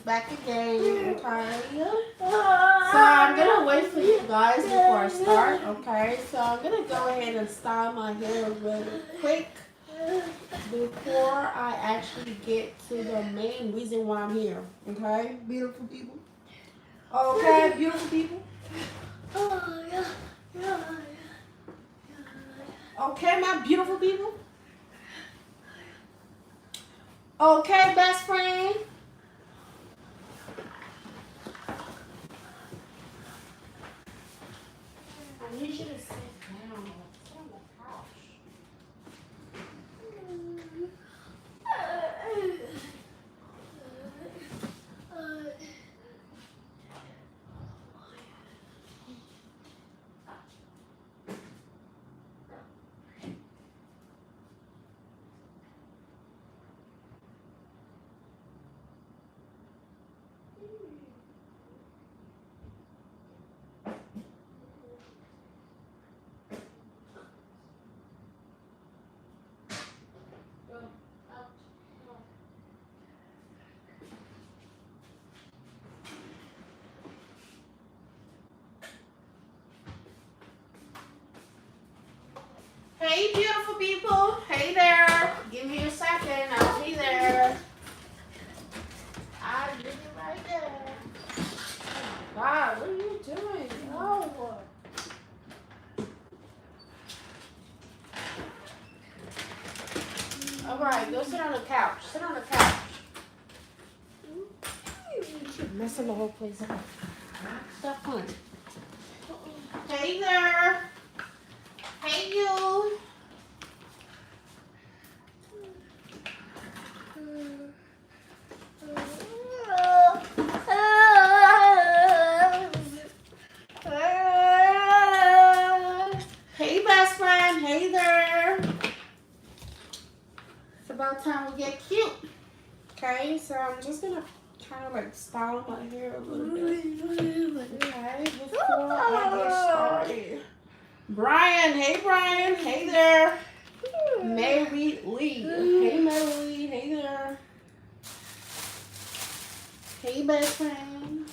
back again, okay? So I'm gonna wait for you guys before I start, okay? So I'm gonna go ahead and style my hair really quick before I actually get to the main reason why I'm here, okay? Beautiful people. Okay, beautiful people. Okay, my beautiful people. Okay, best friend. I need you to sit down. Sit on the couch. Hey, beautiful people. Hey there. Give me a second. I'll be there. I'll be right there. Oh, God, what are you doing? No. All right, go sit on the couch. Sit on the couch. You're messing the whole place up. Stop playing. Hey there. Hey, you. Hey, best friend. Hey there. It's about time we get cute. Okay, so I'm just gonna kind of like style my hair a little bit. Okay, before I get started. Brian, hey Brian, hey there. Mary Lee, hey Mary Lee, hey there. Hey best friend.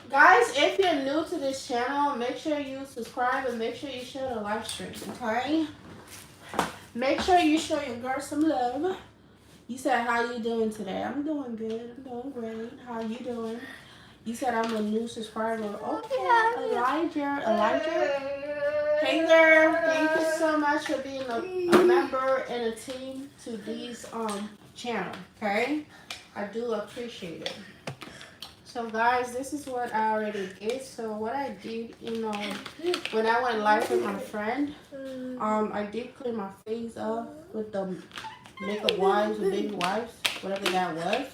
Guys, if you're new to this channel, make sure you subscribe and make sure you share the live stream, okay? Make sure you show your girl some love. You said, how you doing today? I'm doing good. I'm doing great. How you doing? You said I'm a new subscriber. Okay, Elijah. Hey there. Thank you so much for being a member and a team to these channel. Okay, I do appreciate it. So guys, this is what I already did. So what I did, when I went live with my friend, I did clean my face off with the makeup wipes or baby wipes, whatever that was.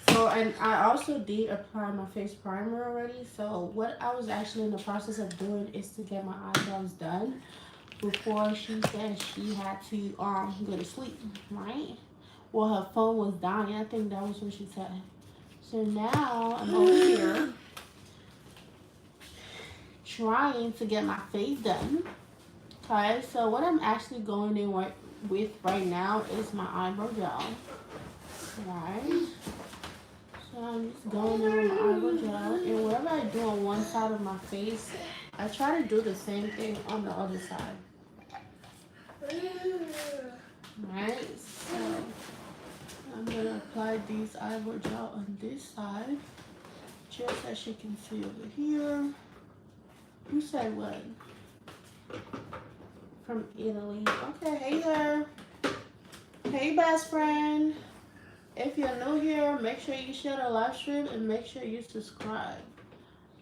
So, and I also did apply my face primer already. So what I was actually in the process of doing is to get my eyebrows done before she said she had to go to sleep, right? Well, her phone was dying. I think that was what she said. So now I'm over here trying to get my face done. Okay, so what I'm actually going in with right now is my eyebrow gel. Right. So I'm just going in with my eyebrow gel, and whatever I do on one side of my face, I try to do the same thing on the other side. Right. So I'm gonna apply these eyebrow gel on this side, just as you can see over here. You said what? From Italy. Okay, hey there. Hey, best friend. If you're new here, make sure you share the live stream and make sure you subscribe.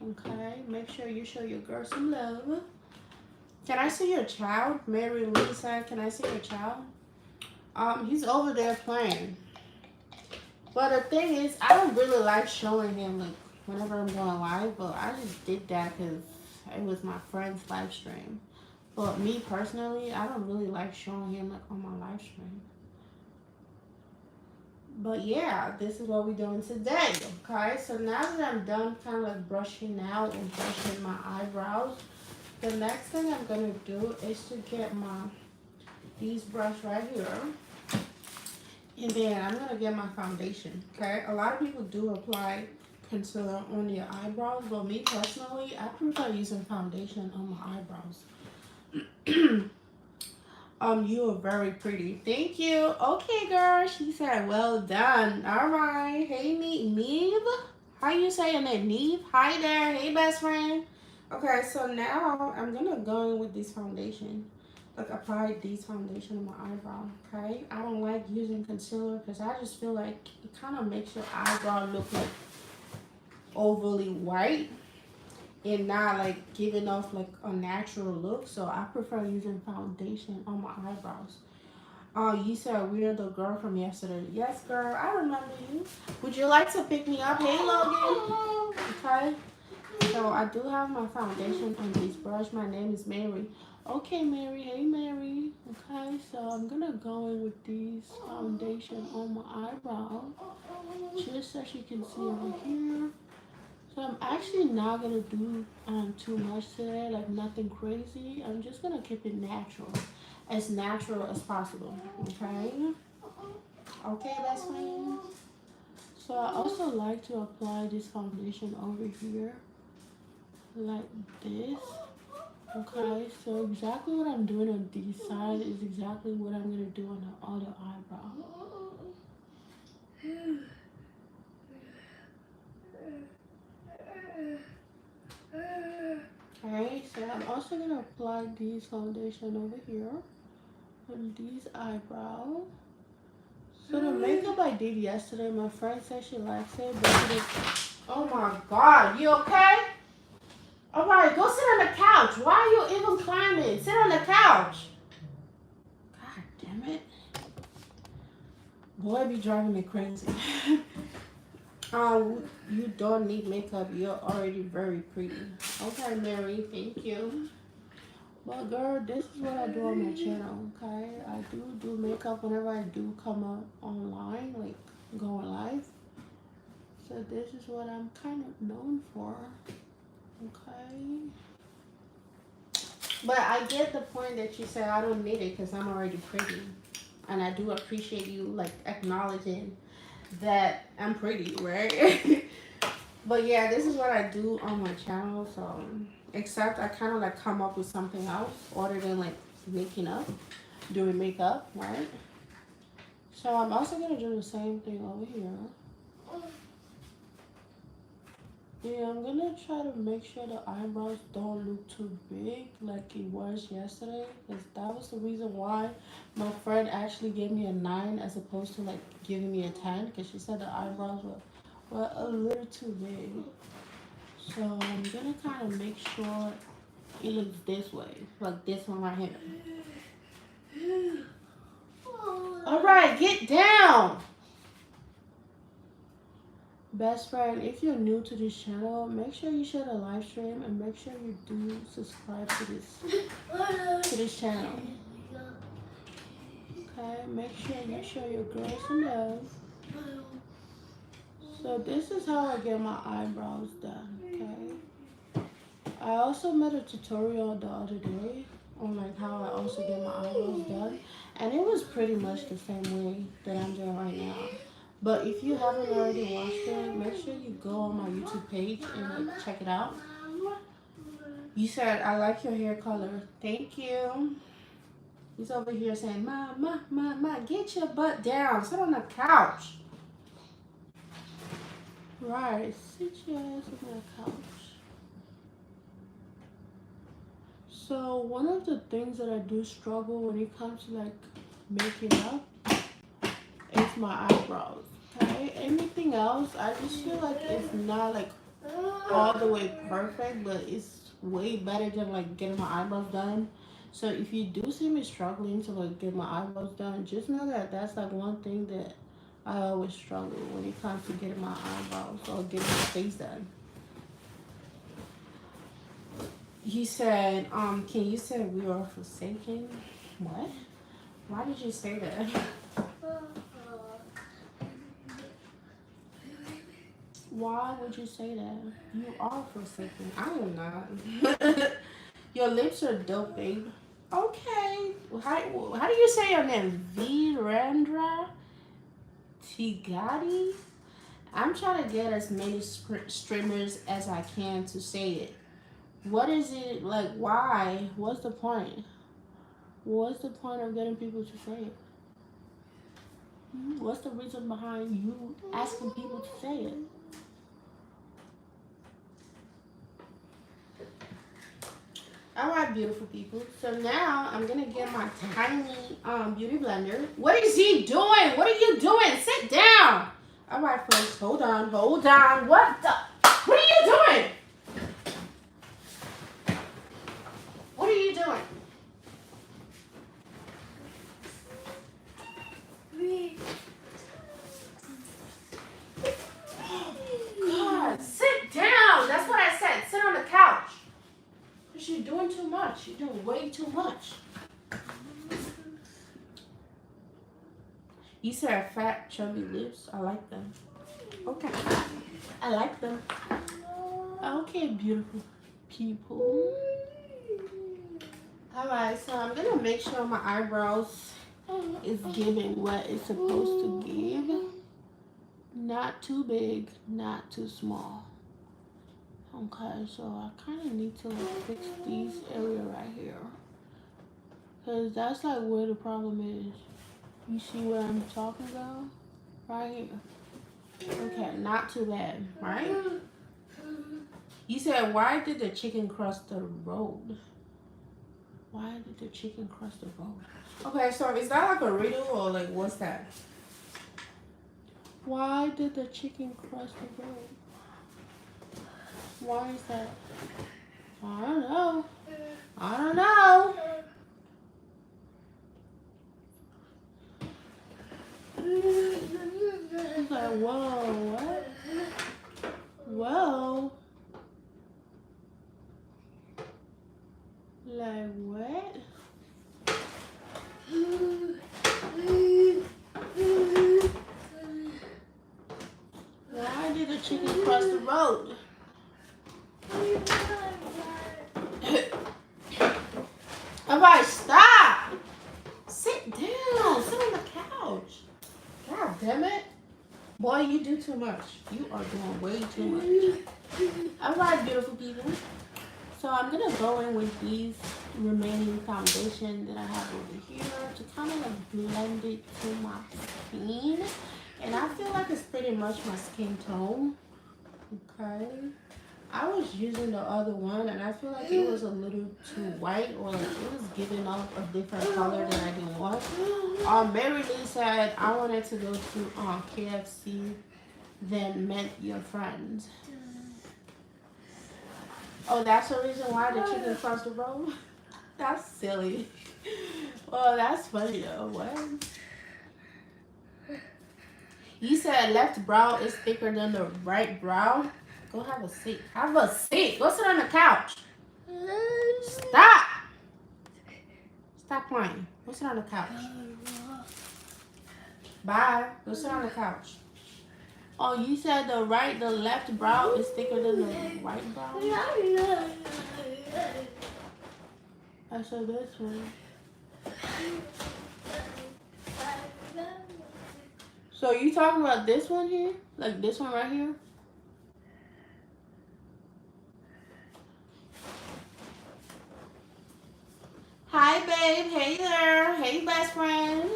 Okay, make sure you show your girl some love. Can I see your child? Mary Lisa, can I see your child? He's over there playing. But the thing is, I don't really like showing him like whenever I'm going live, but I just did that because it was my friend's live stream. But me personally, I don't really like showing him like on my live stream. But yeah, this is what we're doing today, okay? So now that I'm done kind of like brushing out and brushing my eyebrows, the next thing I'm going to do is to get these brush right here. And then I'm going to get my foundation, okay? A lot of people do apply concealer on their eyebrows, but me personally, I prefer using foundation on my eyebrows. You are very pretty. Thank you. Okay, girl. She said, well done. All right. Hey, Neve. How you say your name? Neve? Hi there. Hey, best friend. Okay, so now I'm going to go in with this foundation. Like, apply this foundation on my eyebrow, okay? I don't like using concealer because I just feel like it kind of makes your eyebrow look like overly white and not like giving off like a natural look. So I prefer using foundation on my eyebrows. You said we're the girl from yesterday. Yes, girl, I remember you. Would you like to pick me up? Hey, Logan. Okay. So I do have my foundation on this brush. My name is Mary. Okay, Mary. Hey, Mary. Okay, so I'm gonna go in with this foundation on my eyebrow, just so you can see over here. So I'm actually not gonna do too much today, like nothing crazy. I'm just gonna keep it natural as possible. Okay. Okay, best friend. So I also like to apply this foundation over here, like this. Okay, so exactly what I'm doing on this side is exactly what I'm gonna do on the other eyebrow. Okay, so I'm also gonna apply this foundation over here on this eyebrow. So the makeup I did yesterday, my friend said she likes it, but she didn't. Oh my God, you okay? All right, go sit on the couch. Why are you even climbing? Sit on the couch. God damn it. Boy, be driving me crazy. You don't need makeup. You're already very pretty. Okay, Mary, thank you. Well, girl, this is what I do on my channel, okay? I do makeup whenever I do come up online, like going live. So this is what I'm kind of known for, okay? But I get the point that you said I don't need it because I'm already pretty. And I do appreciate you, like, acknowledging that I'm pretty, right? But yeah, this is what I do on my channel, so except I kind of like come up with something else other than like doing makeup, right? So I'm also gonna do the same thing over here. Yeah, I'm gonna try to make sure the eyebrows don't look too big like it was yesterday, because that was the reason why my friend actually gave me a 9 as opposed to like giving me a 10, because she said the eyebrows were a little too big. So I'm gonna kind of make sure it looks this way, like this one right here. All right, get down. Best friend, if you're new to this channel, make sure you share the live stream and make sure you do subscribe to this channel. Okay, make sure you show your girl some love. So this is how I get my eyebrows done, okay? I also made a tutorial the other day on like how I also get my eyebrows done, and it was pretty much the same way that I'm doing right now. But if you haven't already watched it, make sure you go on my YouTube page and like, check it out. You said, I like your hair color. Thank you. He's over here saying, Ma, get your butt down. Sit on the couch. Right, sit your ass on the couch. So one of the things that I do struggle when it comes to like making up is my eyebrows. Okay, anything else, I just feel like it's not like all the way perfect, but it's way better than like getting my eyebrows done. So if you do see me struggling to like get my eyebrows done, just know that that's like one thing that I always struggle when it comes to getting my eyebrows or getting my face done. He said, can you say we are forsaken? What? Why did you say that? Why would you say that? You are forsaken. I am not. Your lips are dope, babe. Okay. How do you say your name? Virendra? Tigati? I'm trying to get as many streamers as I can to say it. What is it like? Why? What's the point? What's the point of getting people to say it? What's the reason behind you asking people to say it? Alright, beautiful people. So now I'm gonna get my tiny beauty blender. What is he doing? What are you doing? Sit down. Alright, folks, hold on. What the? What are you doing? What are you doing? God, sit down. That's what I said. Sit on the couch. Because you're doing too much. You're doing way too much. You said fat, chubby lips. I like them. Okay. I like them. Okay, beautiful people. Alright, so I'm going to make sure my eyebrows is giving what it's supposed to give. Not too big, not too small. Okay, so I kind of need to fix these area right here. Because that's like where the problem is. You see what I'm talking about? Right here. Okay, not too bad, right? You said, why did the chicken cross the road? Why did the chicken cross the road? Okay, so is that like a riddle or like what's that? Why did the chicken cross the road? Why is that? I don't know. I don't know. He's like, whoa, what? Whoa. Like, what? Why did the chicken cross the road? Alright, stop! Sit down. Sit on the couch. God damn it. Boy, you do too much. You are doing way too much. Alright, beautiful people. So I'm going to go in with these remaining foundation that I have over here to kind of like blend it to my skin. And I feel like it's pretty much my skin tone. Okay. I was using the other one and I feel like it was a little too white or like it was giving off a different color that I didn't want. Mary Lee said I wanted to go to KFC then met your friends. Oh, that's the reason why the chicken crossed the road? That's silly. Well, that's funny though. What? You said left brow is thicker than the right brow? Go have a seat. Have a seat. Go sit on the couch. Stop. Stop playing. Go sit on the couch. Bye. Go sit on the couch. Oh, you said the left brow is thicker than the right brow? I said this one. So you talking about this one here? Like this one right here? Hi, babe. Hey there. Hey, best friend.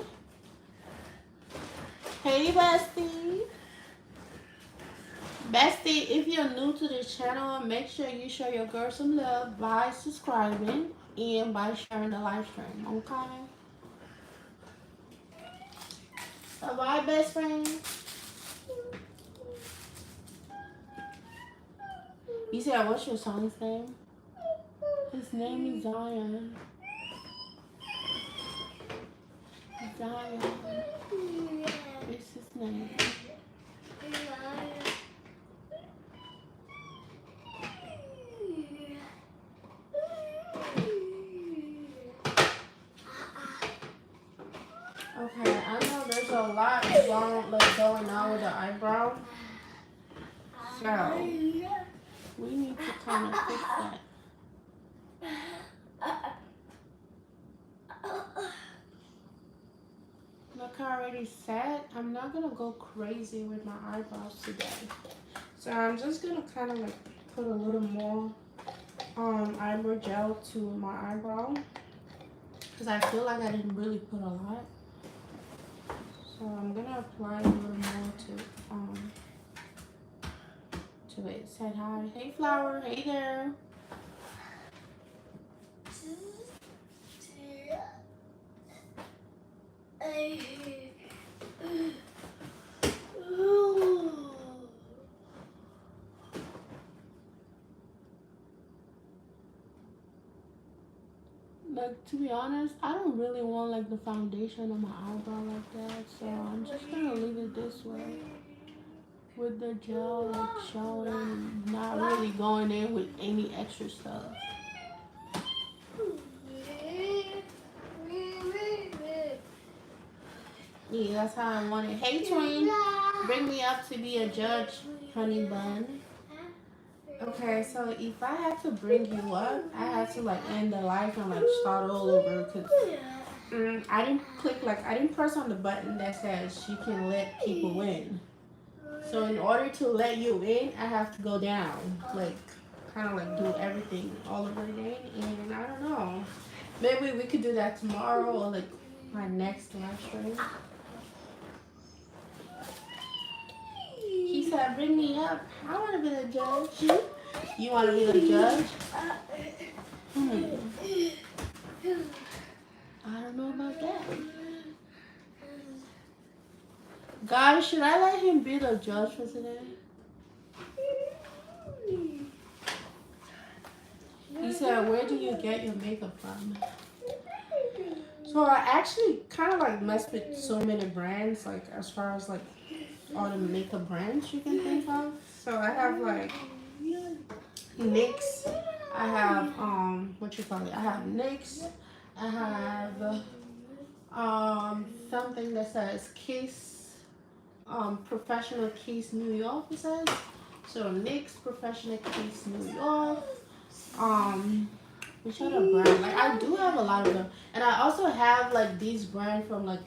Hey, bestie. Bestie, if you're new to this channel, make sure you show your girl some love by subscribing and by sharing the live stream, okay? Alright, best friend. You said, what's your son's name? His name is Zion. Zion. It's his name. Okay, I know there's a lot going on with the eyebrow. So, we need to kind of fix that. look I already said, I'm not gonna go crazy with my eyebrows today. So I'm just gonna kind of like put a little more eyebrow gel to my eyebrow because I feel like I didn't really put a lot. So I'm gonna apply a little more to it. Said hi. Hey Flower, hey there. Like, to be honest, I don't really want like the foundation on my eyebrow like that, so I'm just gonna leave it this way with the gel like showing, not really going in with any extra stuff. Yeah, that's how I want it. Hey twin, bring me up to be a judge, honey bun. Okay, so if I had to bring you up, I had to like end the life and like start all over because I didn't press on the button that says you can let people in. So in order to let you in, I have to go down, like kind of like do everything all over again. And I don't know, maybe we could do that tomorrow or like my next live stream. He said, bring me up. I want to be the judge. You want to be the judge? I don't know about that. Guys, should I let him be the judge for today? He said, where do you get your makeup from? So I actually kind of like mess with so many brands, like as far as like all the makeup brands you can think of. So I have like NYX, I have what you call it? I have NYX, I have something that says Kiss, Professional Kiss New York. It says so NYX Professional Kiss New York. Which other brand? Like I do have a lot of them, and I also have like these brands from like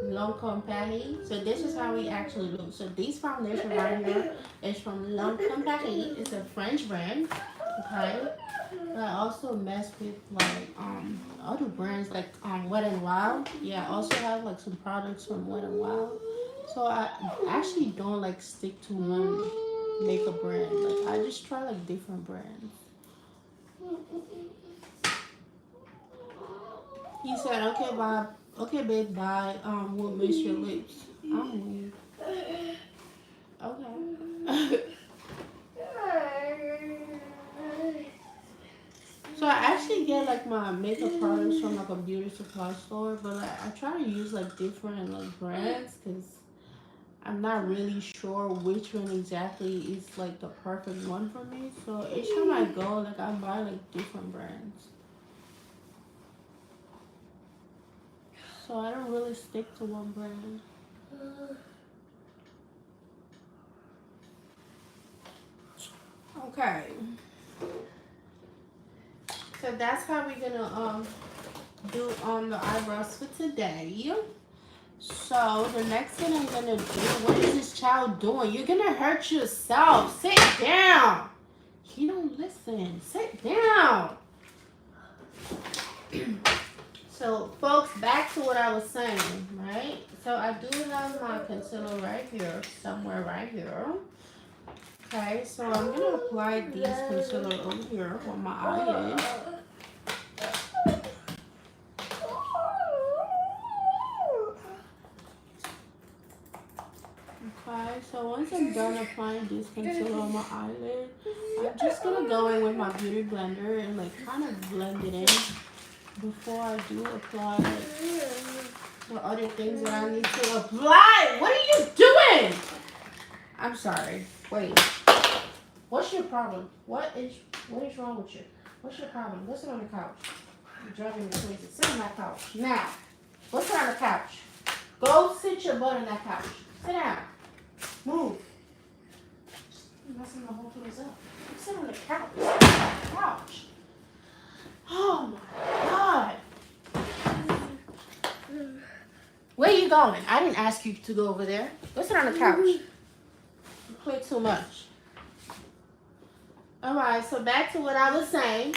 Lancome Paris. So this is how we actually look. So these foundation right here is from Lancome Paris. It's a French brand. Okay. But I also mess with like other brands like Wet n Wild. Yeah, I also have like some products from Wet n Wild. So I actually don't like stick to one makeup brand. Like I just try like different brands. He said, okay, Bob. Okay, babe, bye. We'll miss your lips. I'm weird. Okay. So I actually get like my makeup products from like a beauty supply store, but like I try to use like different like brands because I'm not really sure which one exactly is like the perfect one for me. So each time I go, like I buy like different brands. So I don't really stick to one brand. Okay. So that's how we're gonna do the eyebrows for today. So the next thing I'm gonna do, what is this child doing? You're gonna hurt yourself. Sit down. He don't listen. Sit down. So folks, back to what I was saying, right? So I do have my concealer right here, somewhere right here. Okay, so I'm gonna apply these concealer over here on my eyelid. Okay, so once I'm done applying this concealer on my eyelid, I'm just gonna go in with my beauty blender and like kind of blend it in before I do apply the other things that I need to apply. What are you doing? I'm sorry. Wait. What's your problem? What is wrong with you? What's your problem? Go sit on the couch. You're driving me crazy. Sit on that couch. Now. Go sit on the couch. Go sit your butt on that couch. Sit down. Move. You're messing the whole place up. Sit on the couch. Couch. Oh my God. Where you going? I didn't ask you to go over there. Go sit on the couch. You play too much. Alright, so back to what I was saying.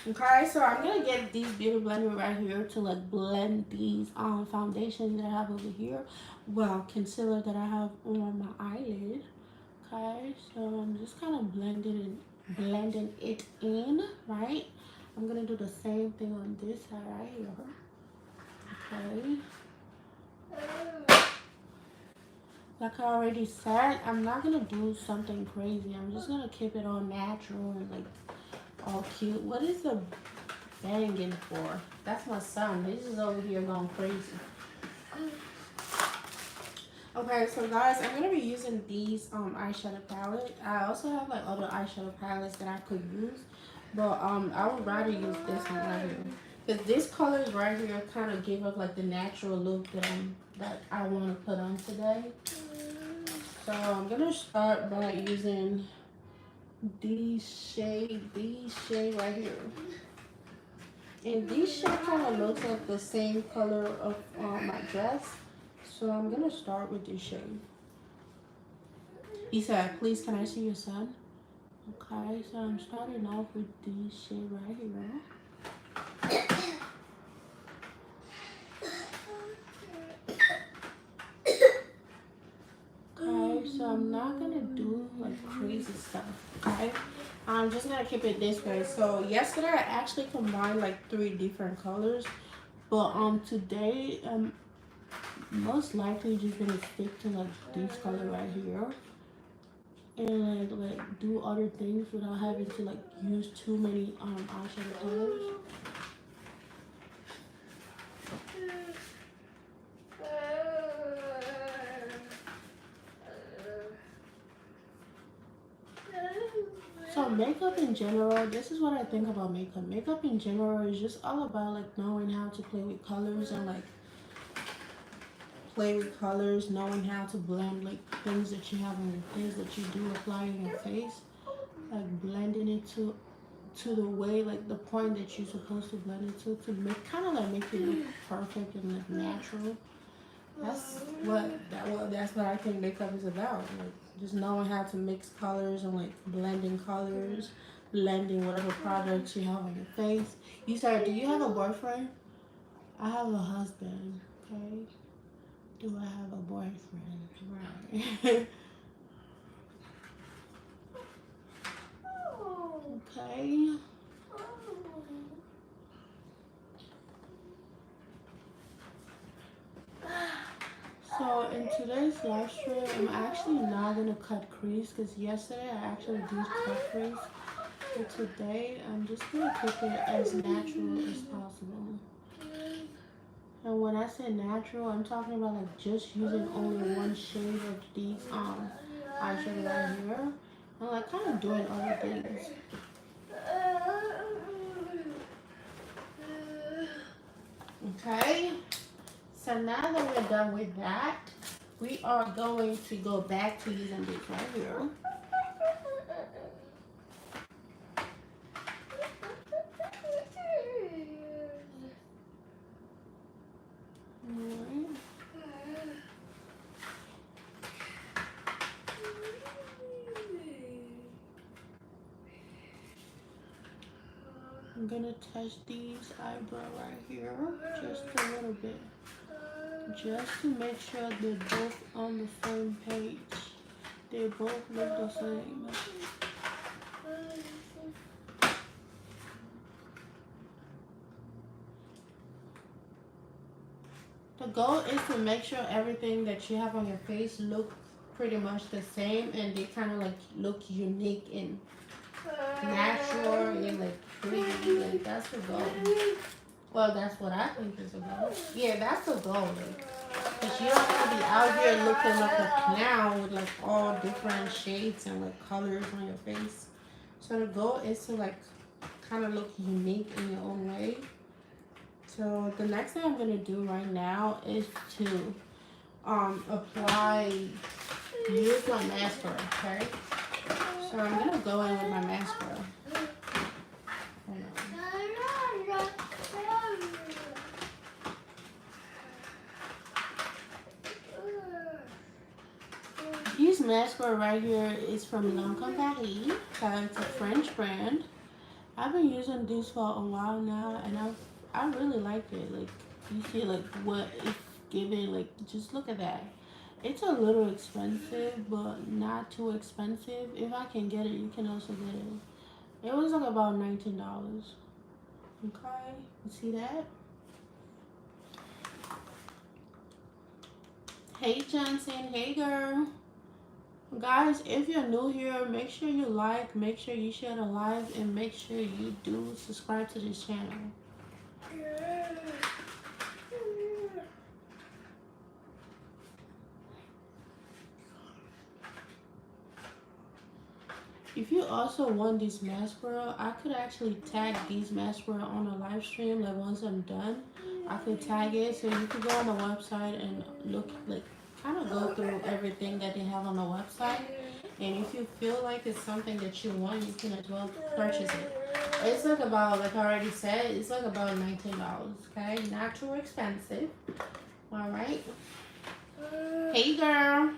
Okay, so I'm gonna get these beauty blender right here to like blend these foundation that I have over here. Well, concealer that I have on my eyelid. Okay, so I'm just kind of blending it in, right? I'm gonna do the same thing on this side right here. Okay. Like I already said, I'm not gonna do something crazy. I'm just gonna keep it all natural and like all cute. What is the banging for? That's my son. He's just over here going crazy. Okay, so guys, I'm gonna be using these eyeshadow palette. I also have like other eyeshadow palettes that I could use, but I would rather use this one right here. Because this colors right here kind of give up like the natural look that I want to put on today. So I'm gonna start by using these shade right here. And these shade kind of looks like the same color of my dress. So I'm gonna start with this shade. He said, please can I see your son? Okay, so I'm starting off with this shade right here. Okay, so I'm not gonna do like crazy stuff, okay? I'm just gonna keep it this way. So yesterday I actually combined like 3 different colors, but today most likely just gonna stick to like this color right here and like do other things without having to like use too many eyeshadow colors. So makeup in general, this is what I think about makeup. Makeup in general is just all about like knowing how to play with colors and like knowing how to blend like things that you have on your face that you do apply in your face, like blending it to the way, like the point that you're supposed to blend it to make kind of like make it look perfect and like natural. That's what I think makeup is about. Like just knowing how to mix colors and like blending colors, blending whatever products you have on your face. You said, do you have a boyfriend? I have a husband. Okay. Do I have a boyfriend? Right. Okay. So in today's live stream, I'm actually not gonna cut crease because yesterday I actually did cut crease. But today I'm just gonna keep it as natural as possible. And when I say natural, I'm talking about like just using only one shade of these eyeshadow right here, and like kind of doing other things. Okay. So now that we're done with that, we are going to go back to using this right here. I'm gonna touch these eyebrow right here just a little bit, just to make sure they're both on the same page. They both look the same. The goal is to make sure everything that you have on your face look pretty much the same, and they kind of like look unique and natural and like pretty. Like that's the goal. Well, that's what I think is the goal. Yeah, that's the goal. Like, cause you don't want to be out here looking like a clown with like all different shades and like colors on your face. So the goal is to like kind of look unique in your own way. So the next thing I'm gonna do right now is to use my mascara, okay? So I'm gonna go in with my mascara. Hold on. mascara right here is from L'Occitane. It's a French brand. I've been using this for a while now, and I really like it. Like, you see, like what it's giving. Like, just look at that. It's a little expensive, but not too expensive. If I can get it, you can also get it. It was like about $19. Okay, you see that? Hey Johnson, hey girl. Guys, if you're new here, make sure you like, make sure you share the live, and make sure you do subscribe to this channel. If you also want this mascara, I could actually tag these mascara on a live stream. Like once I'm done, I could tag it, so you could go on the website and look, like kind of go through everything that they have on the website. And if you feel like it's something that you want, you can as well purchase it. It's like about, like I already said, it's like about $19. Okay, not too expensive. All right. Hey girl.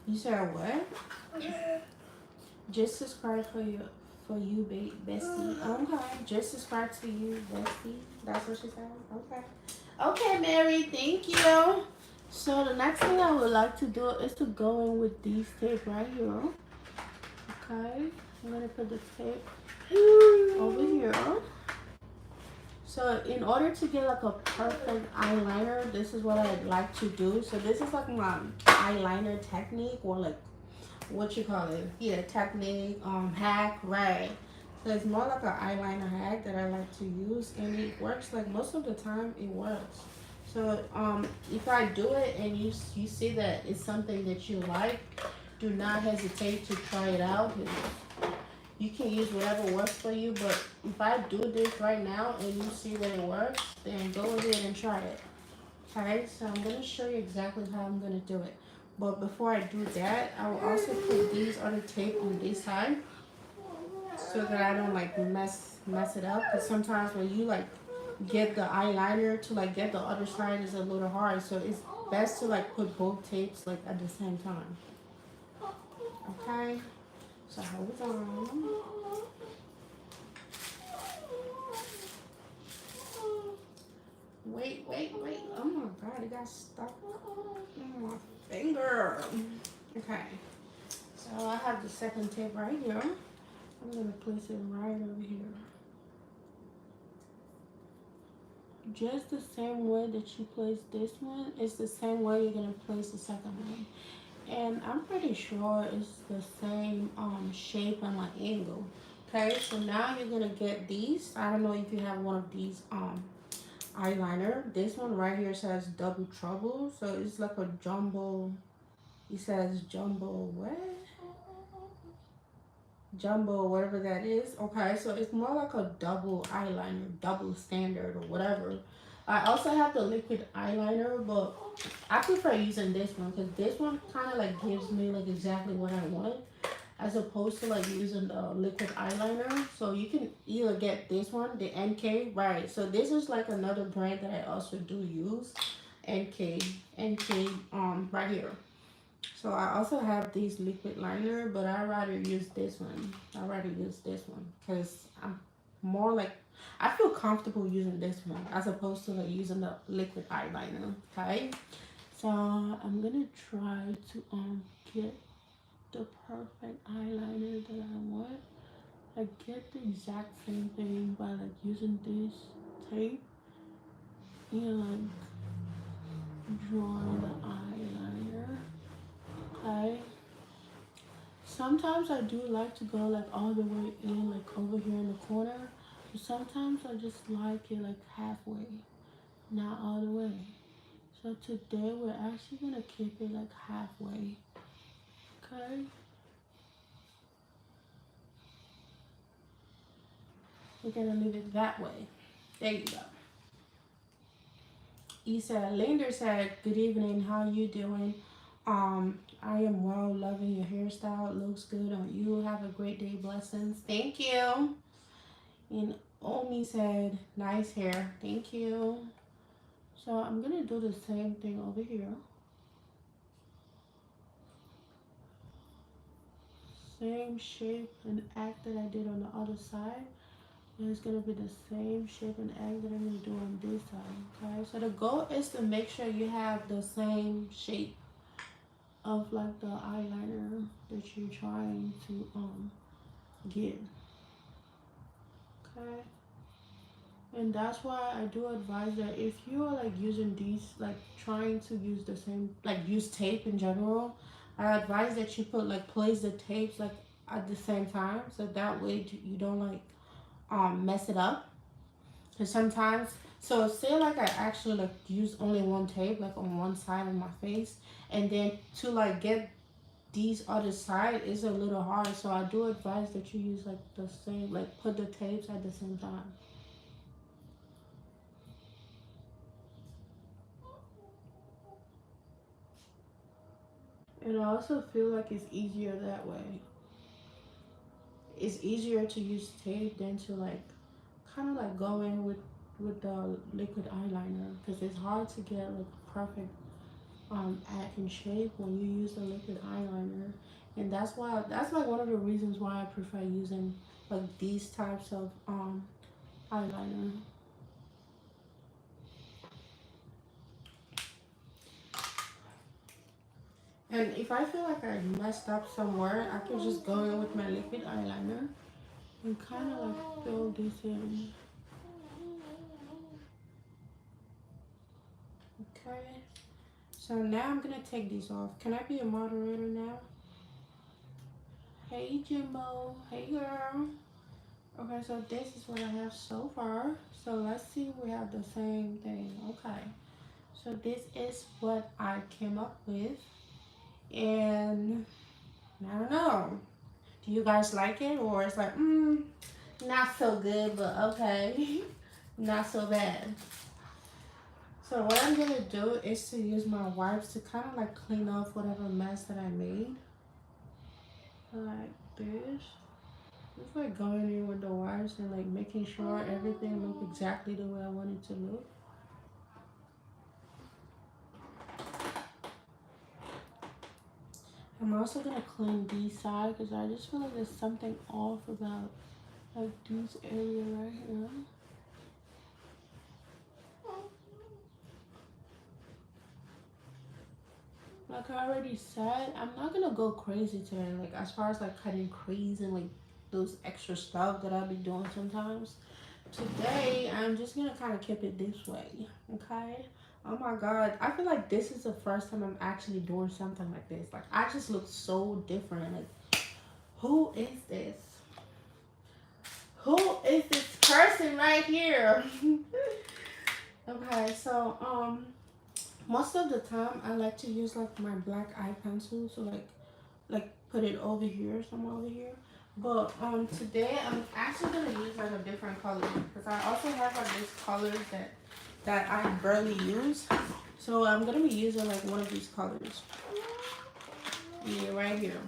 You said what? Just subscribe for you, bestie. Okay. Just subscribe to you, bestie. That's what she said. Okay. Okay, Mary. Thank you. So the next thing I would like to do is to go in with these tape right here. Okay. I'm gonna put the tape over here. So in order to get like a perfect eyeliner, this is what I'd like to do. So this is like my eyeliner technique, or like what you call it? Yeah, technique, hack, right? So it's more like an eyeliner hack that I like to use, and it works. Like most of the time, it works. So if I do it and you see that it's something that you like, do not hesitate to try it out. You can use whatever works for you, but if I do this right now and you see that it works, then go ahead and try it. Okay, so I'm going to show you exactly how I'm going to do it. But before I do that, I will also put these other tape on this side so that I don't like mess it up. Because sometimes when you like get the eyeliner to like get the other side is a little hard. So it's best to like put both tapes like at the same time. Okay. So hold on. Wait. Oh my god, it got stuck in my finger. Okay. So I have the second tape right here. I'm gonna place it right over here. Just the same way that you place this one, it's the same way you're gonna place the second one. And I'm pretty sure it's the same shape and like angle. Okay, so now you're gonna get these. I don't know if you have one of these eyeliner. This one right here says Double Trouble, so it's like a jumbo. It says jumbo what? Jumbo, whatever that is. Okay, so it's more like a double eyeliner, double standard or whatever. I also have the liquid eyeliner, but I prefer using this one because this one kind of like gives me like exactly what I want, as opposed to like using the liquid eyeliner. So you can either get this one, the NK, right? So this is like another brand that I also do use, NK, right here. So I also have these liquid liner, but I rather use this one. Because I'm more like, I feel comfortable using this one as opposed to like using the liquid eyeliner. Okay, so I'm gonna try to get the perfect eyeliner that I want. I get the exact same thing by like using this tape and like drawing the eyeliner. Okay. Sometimes I do like to go like all the way in, like over here in the corner. But sometimes I just like it like halfway, not all the way. So today we're actually gonna keep it like halfway. Okay. We're gonna leave it that way. There you go. Linder said, good evening, how you doing? I am well, loving your hairstyle. It looks good on you. Have a great day. Blessings. Thank you. And Omi said, nice hair. Thank you. So I'm gonna do the same thing over here. Same shape and act that I did on the other side. And it's gonna be the same shape and act that I'm gonna do on this side. Okay, so the goal is to make sure you have the same shape of like the eyeliner that you're trying to get. Okay, and that's why I do advise that if you are like using these, like trying to use the same, like use tape in general, I advise that you put like place the tapes like at the same time, so that way you don't like mess it up. Because sometimes, so say like I actually like use only one tape like on one side of my face, and then to like get these other side is a little hard, so I do advise that you use like the same, like put the tapes at the same time. And I also feel like it's easier that way. It's easier to use tape than to like kind of like go in with the liquid eyeliner, because it's hard to get like perfect act and shape when you use the liquid eyeliner. And that's like one of the reasons why I prefer using like these types of eyeliner. And if I feel like I messed up somewhere, I can just go in with my liquid eyeliner and kind of like fill this in. Okay. So now I'm gonna take these off. Can I be a moderator now? Hey Jimbo. Hey girl. Okay, so this is what I have so far. So let's see, we have the same thing. Okay. So this is what I came up with. And I don't know. Do you guys like it, or it's like, not so good, but okay. Not so bad. So what I'm gonna do is to use my wipes to kind of like clean off whatever mess that I made. Like this. Just like going in with the wipes and like making sure everything look exactly the way I want it to look. I'm also gonna clean these sides because I just feel like there's something off about like this area right here. Like I already said, I'm not gonna go crazy today. Like as far as like cutting crease and like those extra stuff that I'll be doing sometimes. Today, I'm just gonna kind of keep it this way, okay? Oh my god, I feel like this is the first time I'm actually doing something like this. Like I just look so different. Like who is this? Who is this person right here? Okay, so most of the time I like to use like my black eye pencil, so like put it over here, somewhere over here. But today I'm actually gonna use like a different color because I also have like these colors that I barely use. So I'm gonna be using like one of these colors. Yeah, right here.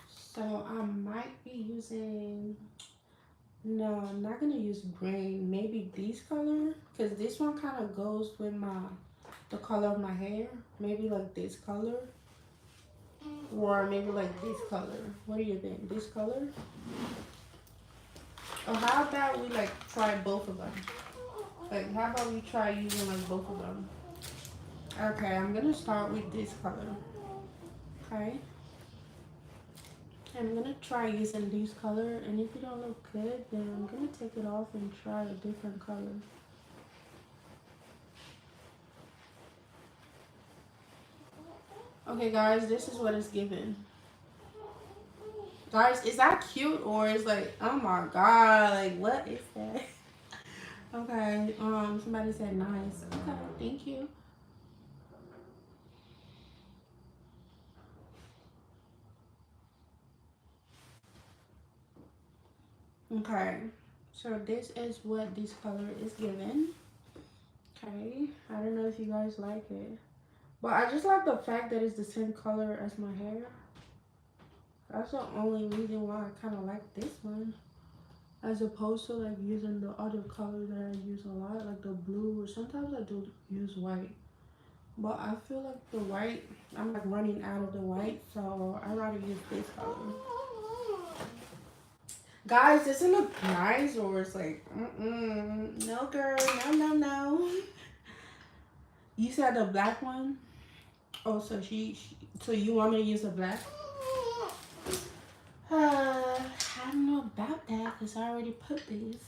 So I might be using, no, I'm not gonna use green. Maybe this color, because this one kind of goes with the color of my hair. Maybe like this color. Or maybe like this color. What do you think? This color? Or how about we like try both of them? Like how about we try using like both of them? Okay, I'm gonna start with this color. Okay. I'm gonna try using this color, and if it don't look good, then I'm gonna take it off and try a different color. Okay guys, this is what it's given. Guys, is that cute, or is like, oh my god, like what is that? Okay, somebody said nice. Okay, thank you. Okay, so this is what this color is given. Okay, I don't know if you guys like it, but I just like the fact that it's the same color as my hair. That's the only reason why I kind of like this one. as opposed to like using the other color that I use a lot, like the blue, or sometimes I do use white. But I feel like the white, I'm like running out of the white, so I rather use this color. Guys, does it look nice or it's like, no girl, no. You said the black one? Oh, so so you want me to use the black? I don't know about that because I already put these.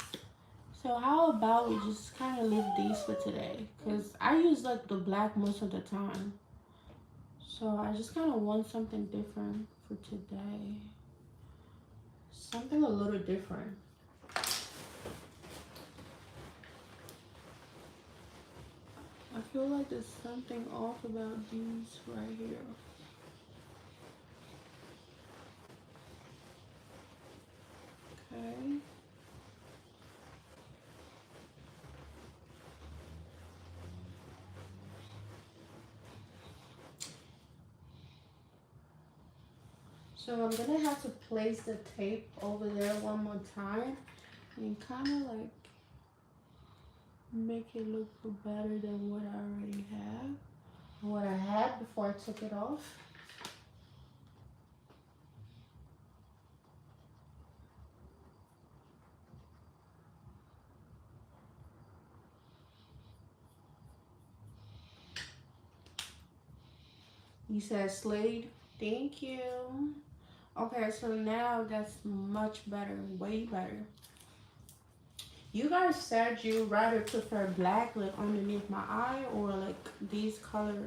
So how about we just kind of leave these for today? Because I use like the black most of the time. So I just kind of want something different for today. Something a little different. I feel like there's something off about these right here. Okay. So I'm gonna have to place the tape over there one more time and kind of like make it look better than what I already have, what I had before I took it off. You said Slade. Thank you. Okay, so now that's much better, way better. You guys said you rather prefer black like underneath my eye or like these color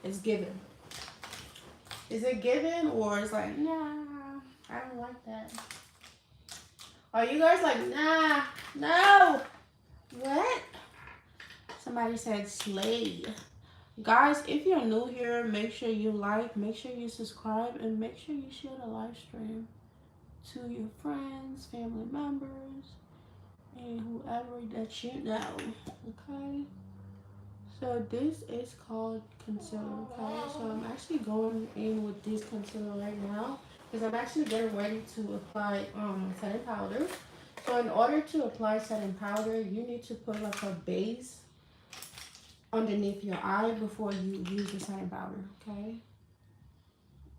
is given. Is it given or it's like, nah, I don't like that. Are you guys like, nah, no? What? Somebody said Slade. Guys, if you're new here, make sure you like, make sure you subscribe, and make sure you share the live stream to your friends, family members, and whoever that you know. Okay? So this is called concealer, okay? So I'm actually going in with this concealer right now because I'm actually getting ready to apply setting powder. So in order to apply setting powder, you need to put like a base underneath your eye before you use the setting powder, okay?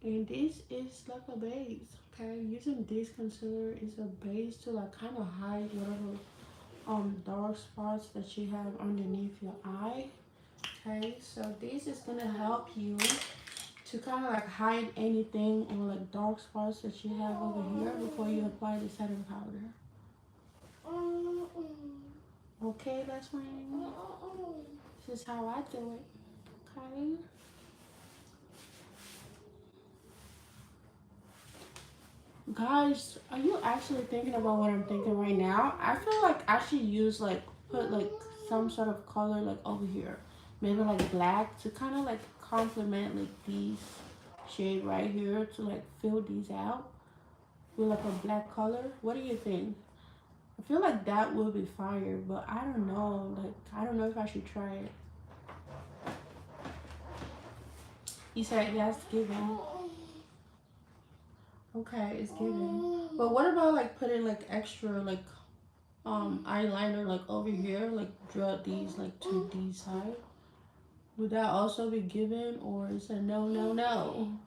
And this is like a base, okay? Using this concealer is a base to like kind of hide whatever dark spots that you have underneath your eye. Okay, so this is gonna help you to kind of like hide anything or like dark spots that you have over here before you apply the setting powder. Okay, that's fine. This is how I do it. Okay. Guys, are you actually thinking about what I'm thinking right now? I feel like I should use like put like some sort of color like over here. Maybe like black to kind of like complement like these shade right here to like fill these out with like a black color. What do you think? I feel like that will be fire, but I don't know. Like I don't know if I should try it. You said yes, given. Okay, it's given. But what about like putting like extra like eyeliner like over here, like draw these like to these side? Would that also be given or is it no, no, no?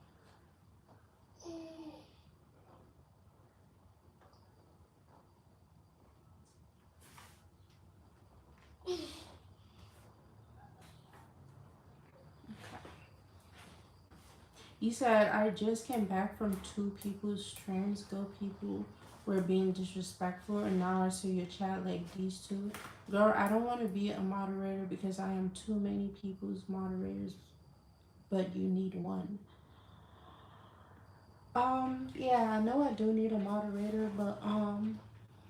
You said I just came back from two people's trans go people were being disrespectful and now I see your chat like these two. Girl, I don't want to be a moderator because I am too many people's moderators, but you need one. Yeah, I know I do need a moderator, but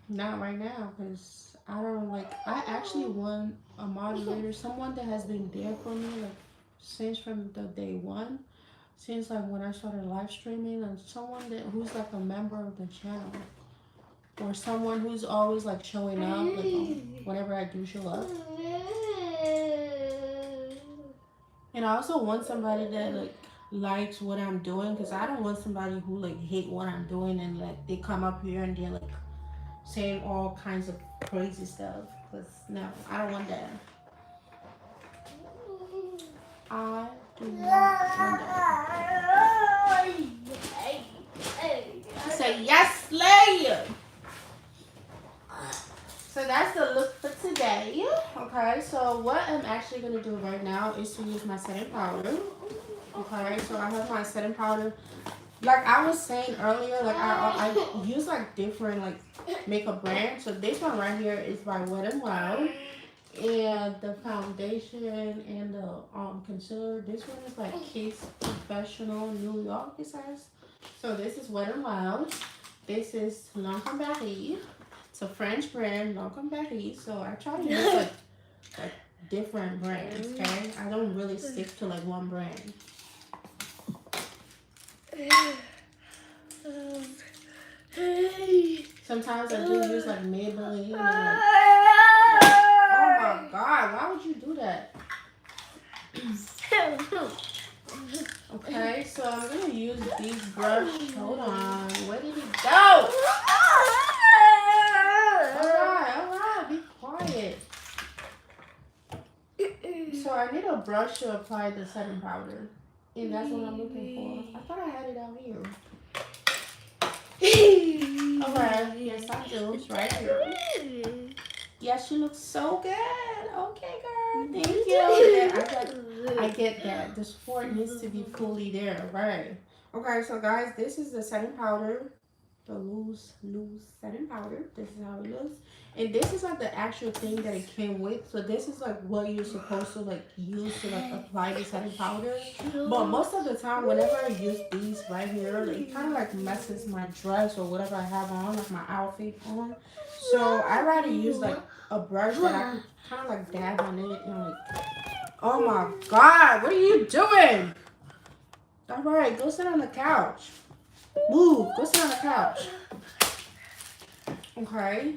not right now because I don't like. I actually want a moderator, someone that has been there for me like since from the day one, since like when I started live streaming, and someone that who's like a member of the channel, or someone who's always like showing up like whenever I do show up. And I also want somebody that like likes what I'm doing because I don't want somebody who like hate what I'm doing and like they come up here and they're like saying all kinds of crazy stuff. Cause no, I don't want that. I do not want that. Say yes, Slay. So that's the look for today. Okay, so what I'm actually gonna do right now is to use my setting powder. Okay, so I have my setting powder. Like I was saying earlier, like I use like different like makeup brands. So this one right here is by Wet n Wild, and the foundation and the concealer. This one is like Kiss Professional New York. It says. So this is Wet n Wild. This is Lancome Paris. It's a French brand, Lancome Paris. So I try to use like different brands. Okay, I don't really stick to like one brand. Sometimes I do use like Maybelline. And, like, oh my god, why would you do that? Okay, so I'm gonna use these brushes. Hold on, where did it go? Alright, be quiet. So I need a brush to apply the setting powder. And that's what I'm looking for. I thought I had it out here. Alright, yes I do. It's right here. Yes, you look so good. Okay, girl. Thank you. Yeah, I get that. The support needs to be fully there, right? Okay, so guys, this is the setting powder. The loose setting powder. This is how it looks. And this is like the actual thing that it came with. So this is like what you're supposed to like use to like apply the setting powder. But most of the time, whenever I use these right here, like, it kind of like messes my dress or whatever I have on, like my outfit on. So I rather use like a brush that I can kind of like dab on it and like, oh my god, what are you doing? All right, go sit on the couch. Move, go sit on the couch. Okay.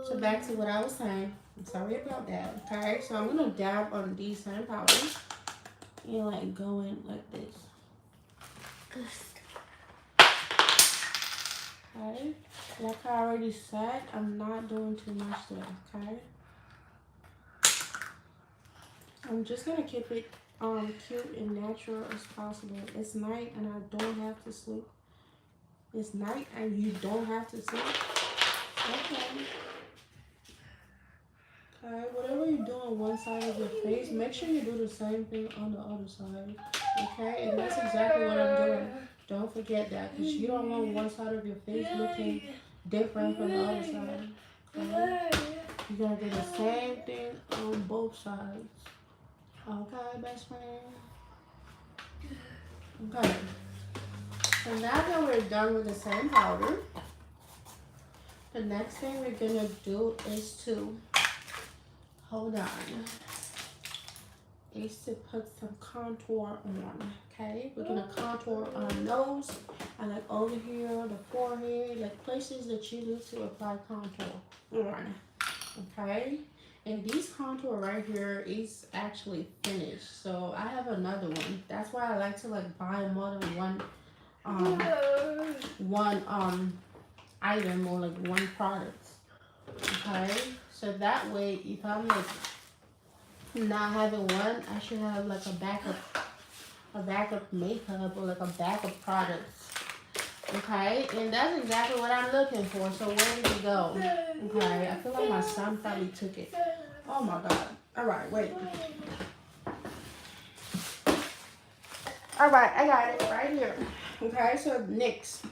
So back to what I was saying. I'm sorry about that. Okay, so I'm gonna dab on these setting powders and like go in like this. Okay, like I already said, I'm not doing too much today. Okay, I'm just gonna keep it cute and natural as possible. It's night and I don't have to sleep. It's night and you don't have to sleep. Okay. Okay, whatever you do on one side of your face, make sure you do the same thing on the other side. Okay, and that's exactly what I'm doing. Don't forget that, because you don't want one side of your face looking different from the other side. Okay? You're going to do the same thing on both sides. Okay, best friend? Okay. So now that we're done with the setting powder, the next thing we're going to do is to hold on. Is to put some contour on. Okay, we're gonna contour our nose and like over here, the forehead, like places that you need to apply contour on. Okay, and these contour right here is actually finished. So I have another one. That's why I like to like buy more than one item or like one product. Okay, so that way if I'm like not having one, I should have like a backup makeup or like a backup product. Okay, and that's exactly what I'm looking for. So where did it go? Okay, I feel like my son probably took it. Oh my god. All right, wait. All right, I got it right here. Okay, so NYX.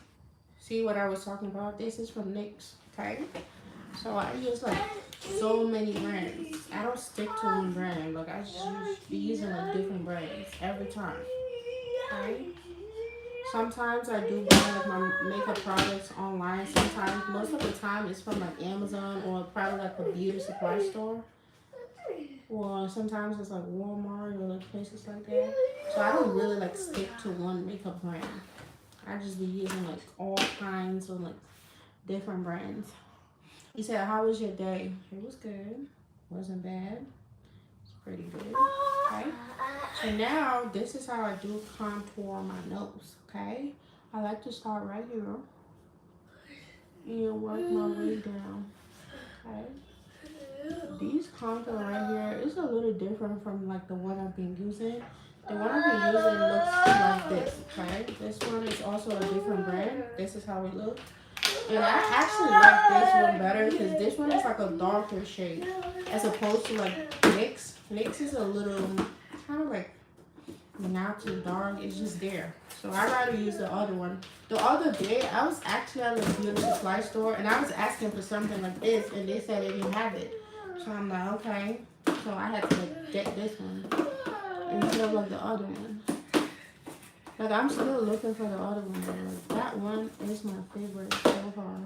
See what I was talking about? This is from NYX. Okay, so I use like so many brands. I don't stick to one brand. Like I just be using like different brands every time. Okay. Sometimes I do buy like my makeup products online. Sometimes, most of the time, it's from like Amazon or probably like a beauty supply store. Or sometimes it's like Walmart or like places like that. So I don't really like stick to one makeup brand. I just be using like all kinds of like different brands. He said, how was your day? It was good. Wasn't bad. It's pretty good. Okay. So now, this is how I do contour my nose. Okay. I like to start right here. and work my way down. Okay. These contour right here is a little different from like the one I've been using. The one I've been using looks like this, okay? This one is also a different brand. This is how it looks. And I actually like this one better because this one is like a darker shade as opposed to like NYX. NYX is a little kind of like not too dark. It's just there. So I'd rather use the other one. The other day, I was actually at a beauty supply store and I was asking for something like this and they said they didn't have it. So I'm like, okay. So I had to like, get this one instead of like the other one. Like I'm still looking for the other one, but like that one is my favorite so far.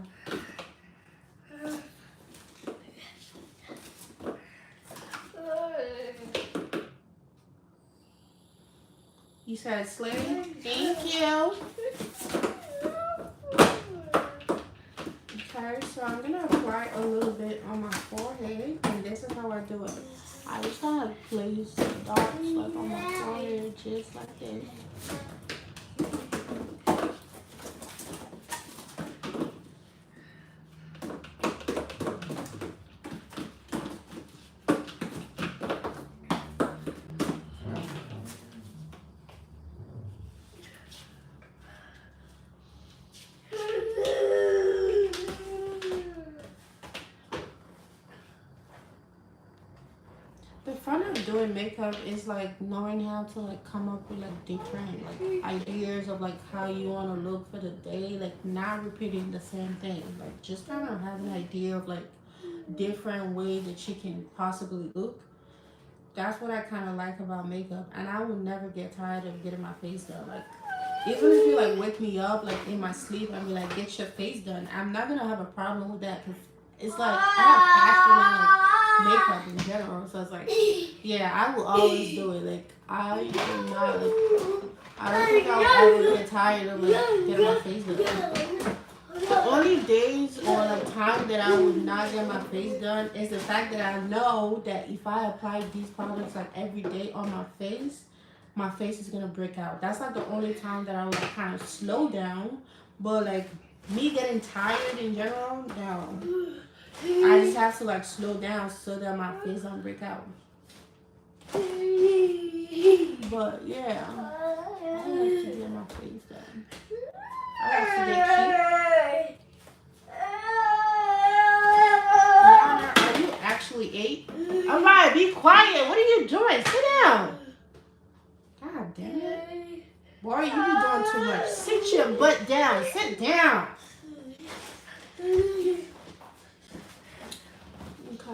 You said slay? Thank you. Okay, so I'm gonna apply a little bit on my forehead, and this is how I do it. I just kind of place dots like on my forehead, just like this. The fun of doing makeup is like knowing how to like come up with like different like ideas of like how you want to look for the day, like not repeating the same thing, like just kind of have an idea of like different ways that you can possibly look. That's what I kind of like about makeup, and I will never get tired of getting my face done. Like even if you like wake me up like in my sleep and be like, get your face done, I'm not gonna have a problem with that because it's like I have passion in like makeup in general. So it's like, yeah, I will always do it. Like I am not like, I don't think I'll ever get tired of like getting my face done. The only days or like time that I would not get my face done is the fact that I know that if I apply these products like every day on my face is gonna break out. That's like the only time that I would like kind of slow down. But like me getting tired in general, no. I just have to like slow down so that my face don't break out. But yeah, I like to get my face done. I like to get cute. Yana, are you actually 8? Alright, be quiet. What are you doing? Sit down. God damn it. Boy, you be doing too much. Sit your butt down. Sit down.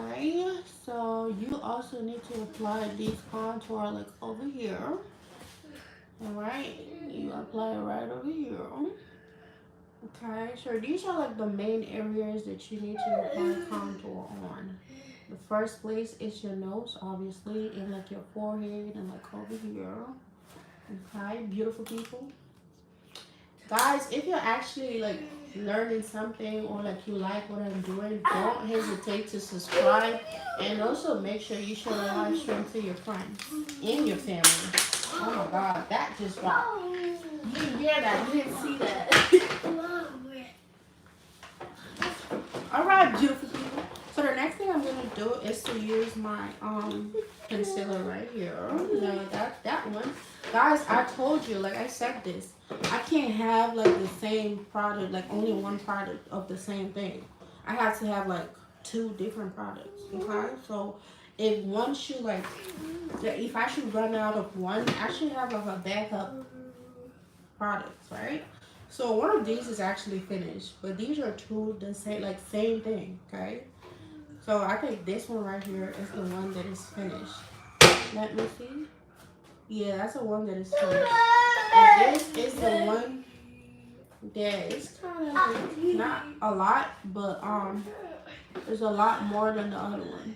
Okay, so you also need to apply these contour like over here. Alright, you apply it right over here. Okay, so these are like the main areas that you need to apply contour on. The first place is your nose, obviously, and like your forehead and like over here. Okay, beautiful people. Guys, if you're actually like learning something or like you like what I'm doing, don't hesitate to subscribe and also make sure you share the live stream to your friends and your family. Oh my god, that just rocked. You didn't hear that, you didn't see that. Alright, beautiful people. So the next thing I'm gonna do is to use my concealer right here. No, that one. Guys, I told you, like I said this, I can't have like the same product, like only one product of the same thing. I have to have like 2 different products. Okay, so if one should like, if I should run out of one, I should have like a backup products, right? So one of these is actually finished, but these are 2 the same thing. Okay, so I think this one right here is the one that is finished. Let me see. Yeah, that's the one that is finished. And this is the one that is kind of like, not a lot, but there's a lot more than the other one.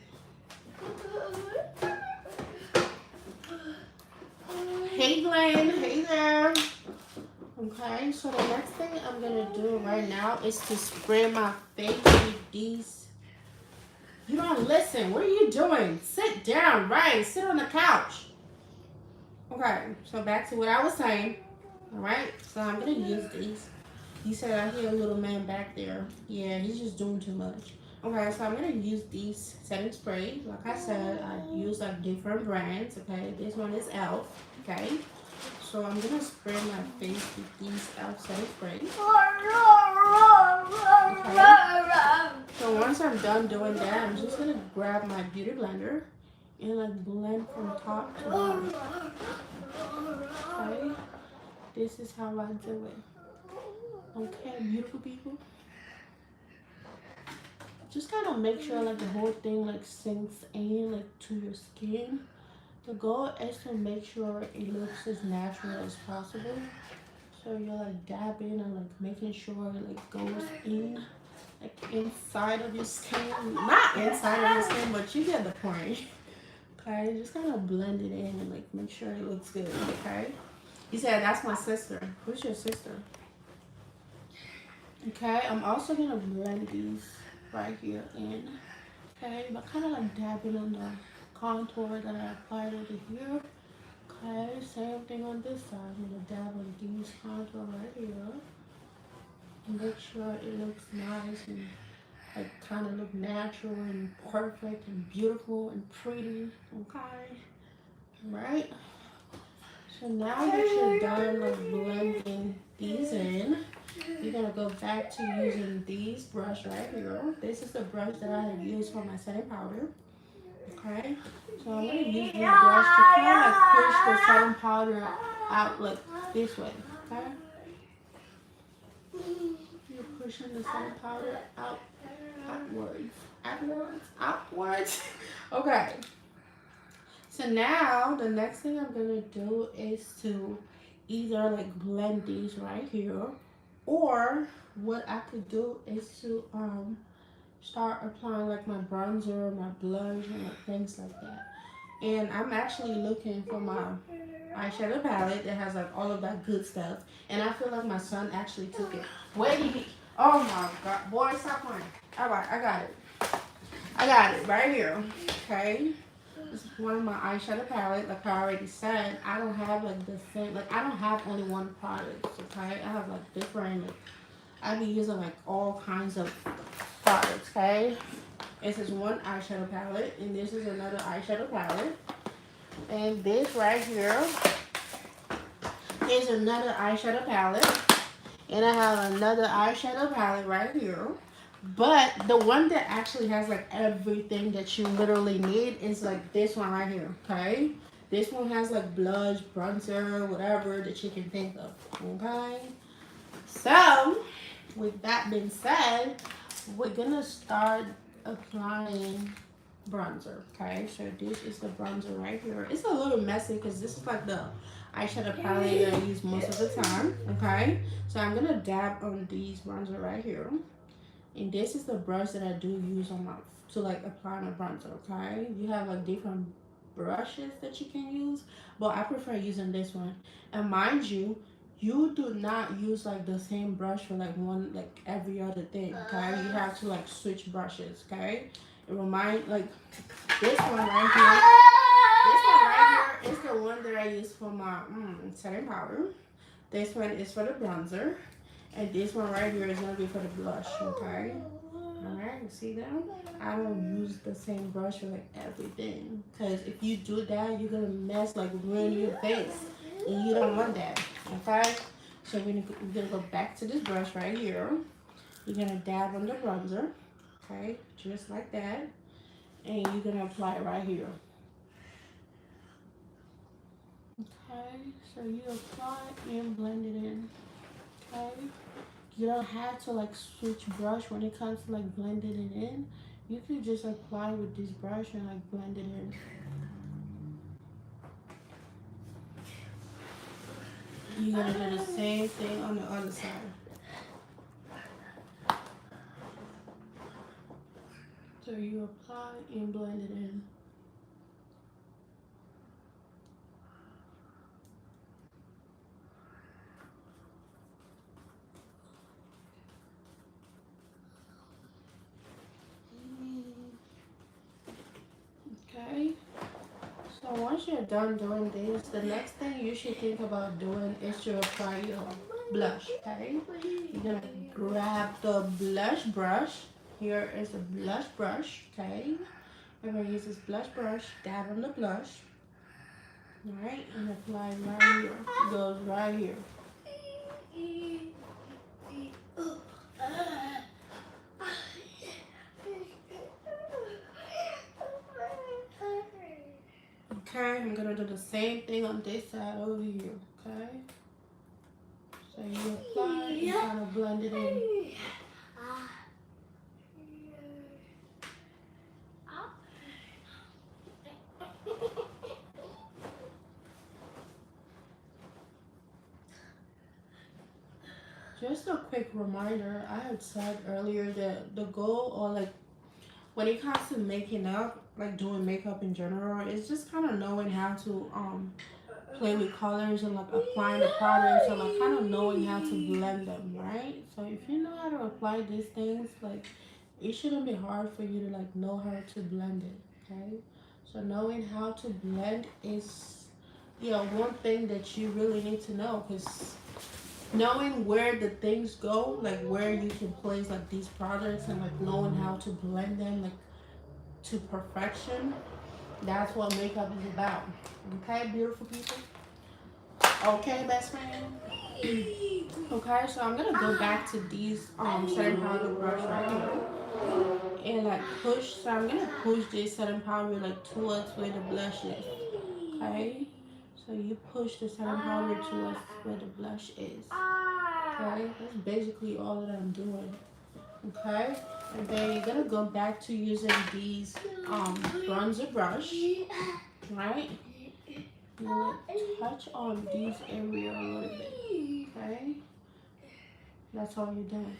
Hey Glenn, hey there. Okay, so the next thing I'm gonna do right now is to spray my face with these. You don't listen. What are you doing? Sit down, right? Sit on the couch. Okay, so back to what I was saying. Alright, so I'm gonna use these. He said I hear a little man back there. Yeah, he's just doing too much. Okay, so I'm gonna use these setting spray. Like I said, I use like different brands. Okay, this one is Elf. Okay, so I'm gonna spray my face with these Elf setting spray. Okay. So once I'm done doing that, I'm just gonna grab my beauty blender and like blend from top to bottom. Okay, this is how I do it. Okay, beautiful people. Just kind of make sure like the whole thing like sinks in like to your skin. The goal is to make sure it looks as natural as possible. So you're like dabbing and like making sure it like goes in like inside of your skin. Not inside of your skin, but you get the point. Okay, just kind of blend it in and like make sure it looks good. Okay. He said that's my sister. Who's your sister? Okay, I'm also gonna blend these right here in. Okay, but kind of like dabbing on the contour that I applied over here. Okay, same thing on this side. I'm gonna dab on these contour right here. And make sure it looks nice and like kind of look natural and perfect and beautiful and pretty. Okay, right? So now that you're done like blending these in, you're gonna go back to using these brush right here. This is the brush that I had used for my setting powder. Okay, so I'm gonna use this brush to kind of like push the setting powder out like this way. Okay, you're pushing the setting powder out, outwards. Okay. So now the next thing I'm gonna do is to either like blend these right here, or what I could do is to start applying like my bronzer, my blush, and like things like that. And I'm actually looking for my eyeshadow palette that has like all of that good stuff. And I feel like my son actually took it. Where did he? Oh my god, boy, stop playing. All right, I got it. I got it right here. Okay. This is one of my eyeshadow palette. Like I already said, I don't have like the same, like I don't have only one product, okay? I have like different, like, I be using like all kinds of products, okay? This is one eyeshadow palette, and this is another eyeshadow palette. And this right here is another eyeshadow palette. And I have another eyeshadow palette right here. But the one that actually has like everything that you literally need is like this one right here, okay? This one has like blush, bronzer, whatever that you can think of, okay? So, with that being said, we're gonna start applying bronzer, okay? So this is the bronzer right here. It's a little messy because this is like the eyeshadow palette that I use most of the time, okay? So I'm gonna dab on these bronzer right here. And this is the brush that I do use on my to like apply my bronzer, okay? You have like different brushes that you can use, but I prefer using this one. And mind you, you do not use like the same brush for like one like every other thing, okay? You have to like switch brushes, okay? It remind like this one right here. This one right here is the one that I use for my setting powder. This one is for the bronzer. And this one right here is going to be for the blush, okay? Alright, you see that? I don't use the same brush for like everything. Because if you do that, you're going to mess, like ruin your face. And you don't want that, okay? So we're going to go back to this brush right here. You're going to dab on the bronzer, okay? Just like that. And you're going to apply it right here. Okay, so you apply and blend it in, okay? You don't have to like switch brush when it comes to like blending it in. You can just apply with this brush and like blend it in. You're gonna do the same thing on the other side. So you apply and blend it in. Okay. Once you're done doing this, the next thing you should think about doing is to apply your blush, okay? You're gonna grab the blush brush. Here is a blush brush, okay? We're gonna use this blush brush, dab on the blush, alright? And apply right here. It goes right here. Okay, I'm gonna do the same thing on this side over here, okay? So you apply and kind of blend it in. Just a quick reminder, I had said earlier that the goal, or like when it comes to making up, like doing makeup in general, it's just kind of knowing how to play with colors and like applying the products and like kind of knowing how to blend them, right? So if you know how to apply these things, like it shouldn't be hard for you to like know how to blend it, okay? So knowing how to blend is, one thing that you really need to know, because knowing where the things go, like where you can place like these products and like knowing how to blend them like to perfection, that's what makeup is about. Okay, beautiful people. Okay, best friend. Okay, so I'm gonna go back to these setting powder brush right here and like push. So I'm gonna push this setting powder like towards where the blush is. Okay, so you push the setting powder towards where the blush is. Okay, that's basically all that I'm doing. Okay, and then you're gonna go back to using these bronzer brush, right? You're gonna touch on these area a little bit. Okay, that's all you're doing.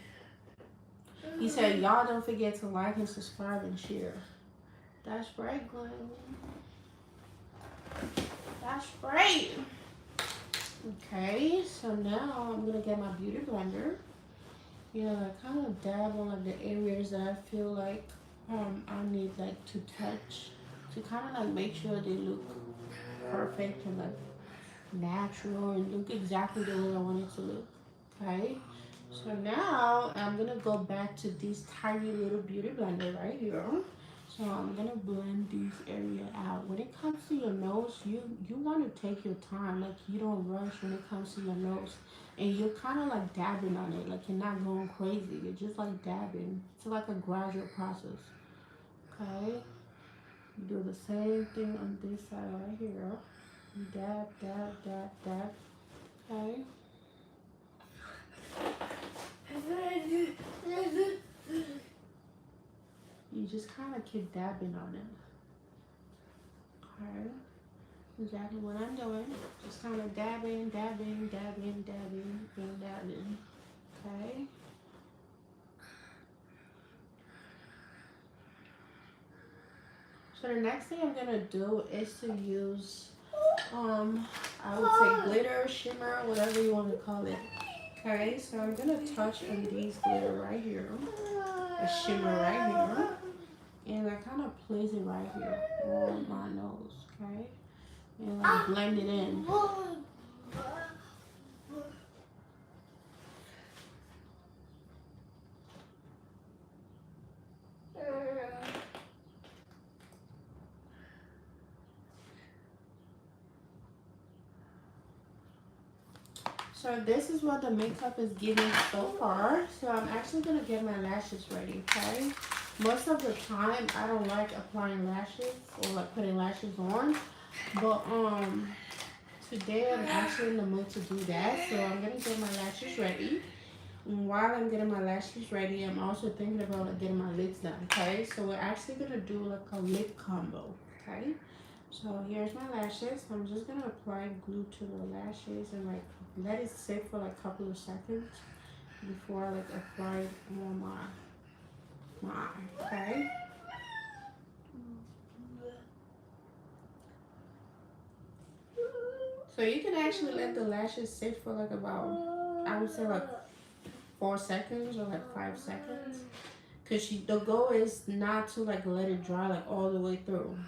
He said, y'all don't forget to like and subscribe and share. That's right, Glenn. That's right. Okay, so now I'm gonna get my beauty blender. Like kind of dab on like the areas that I feel like I need like to touch to kind of like make sure they look perfect and like natural and look exactly the way I want it to look. Okay, so now I'm gonna go back to this tiny little beauty blender right here. So I'm gonna blend this area out. When it comes to your nose, you want to take your time. Like you don't rush when it comes to your nose, and you're kind of like dabbing on it. Like you're not going crazy. You're just like dabbing. It's like a gradual process. Okay. You do the same thing on this side right here. You dab, dab, dab, dab. Okay. You just kind of keep dabbing on it. Okay. Exactly what I'm doing. Just kind of dabbing, dabbing, dabbing, dabbing, and dabbing. Okay. So the next thing I'm gonna do is to use, I would say glitter, shimmer, whatever you want to call it. Okay. So I'm gonna touch on these glitter right here, a shimmer right here, and I kind of place it right here on my nose. Okay. And like blend it in. So this is what the makeup is giving so far. So I'm actually gonna get my lashes ready, okay? Most of the time I don't like applying lashes or like putting lashes on. But today I'm actually in the mood to do that. So I'm gonna get my lashes ready. And while I'm getting my lashes ready, I'm also thinking about like getting my lips done, okay? So we're actually gonna do like a lip combo, okay? So here's my lashes. I'm just gonna apply glue to the lashes and like let it sit for like a couple of seconds before I like apply it on my eye, okay? So you can actually let the lashes sit for like about, I would say like 4 seconds or like 5 seconds. Cause the goal is not to like let it dry like all the way through.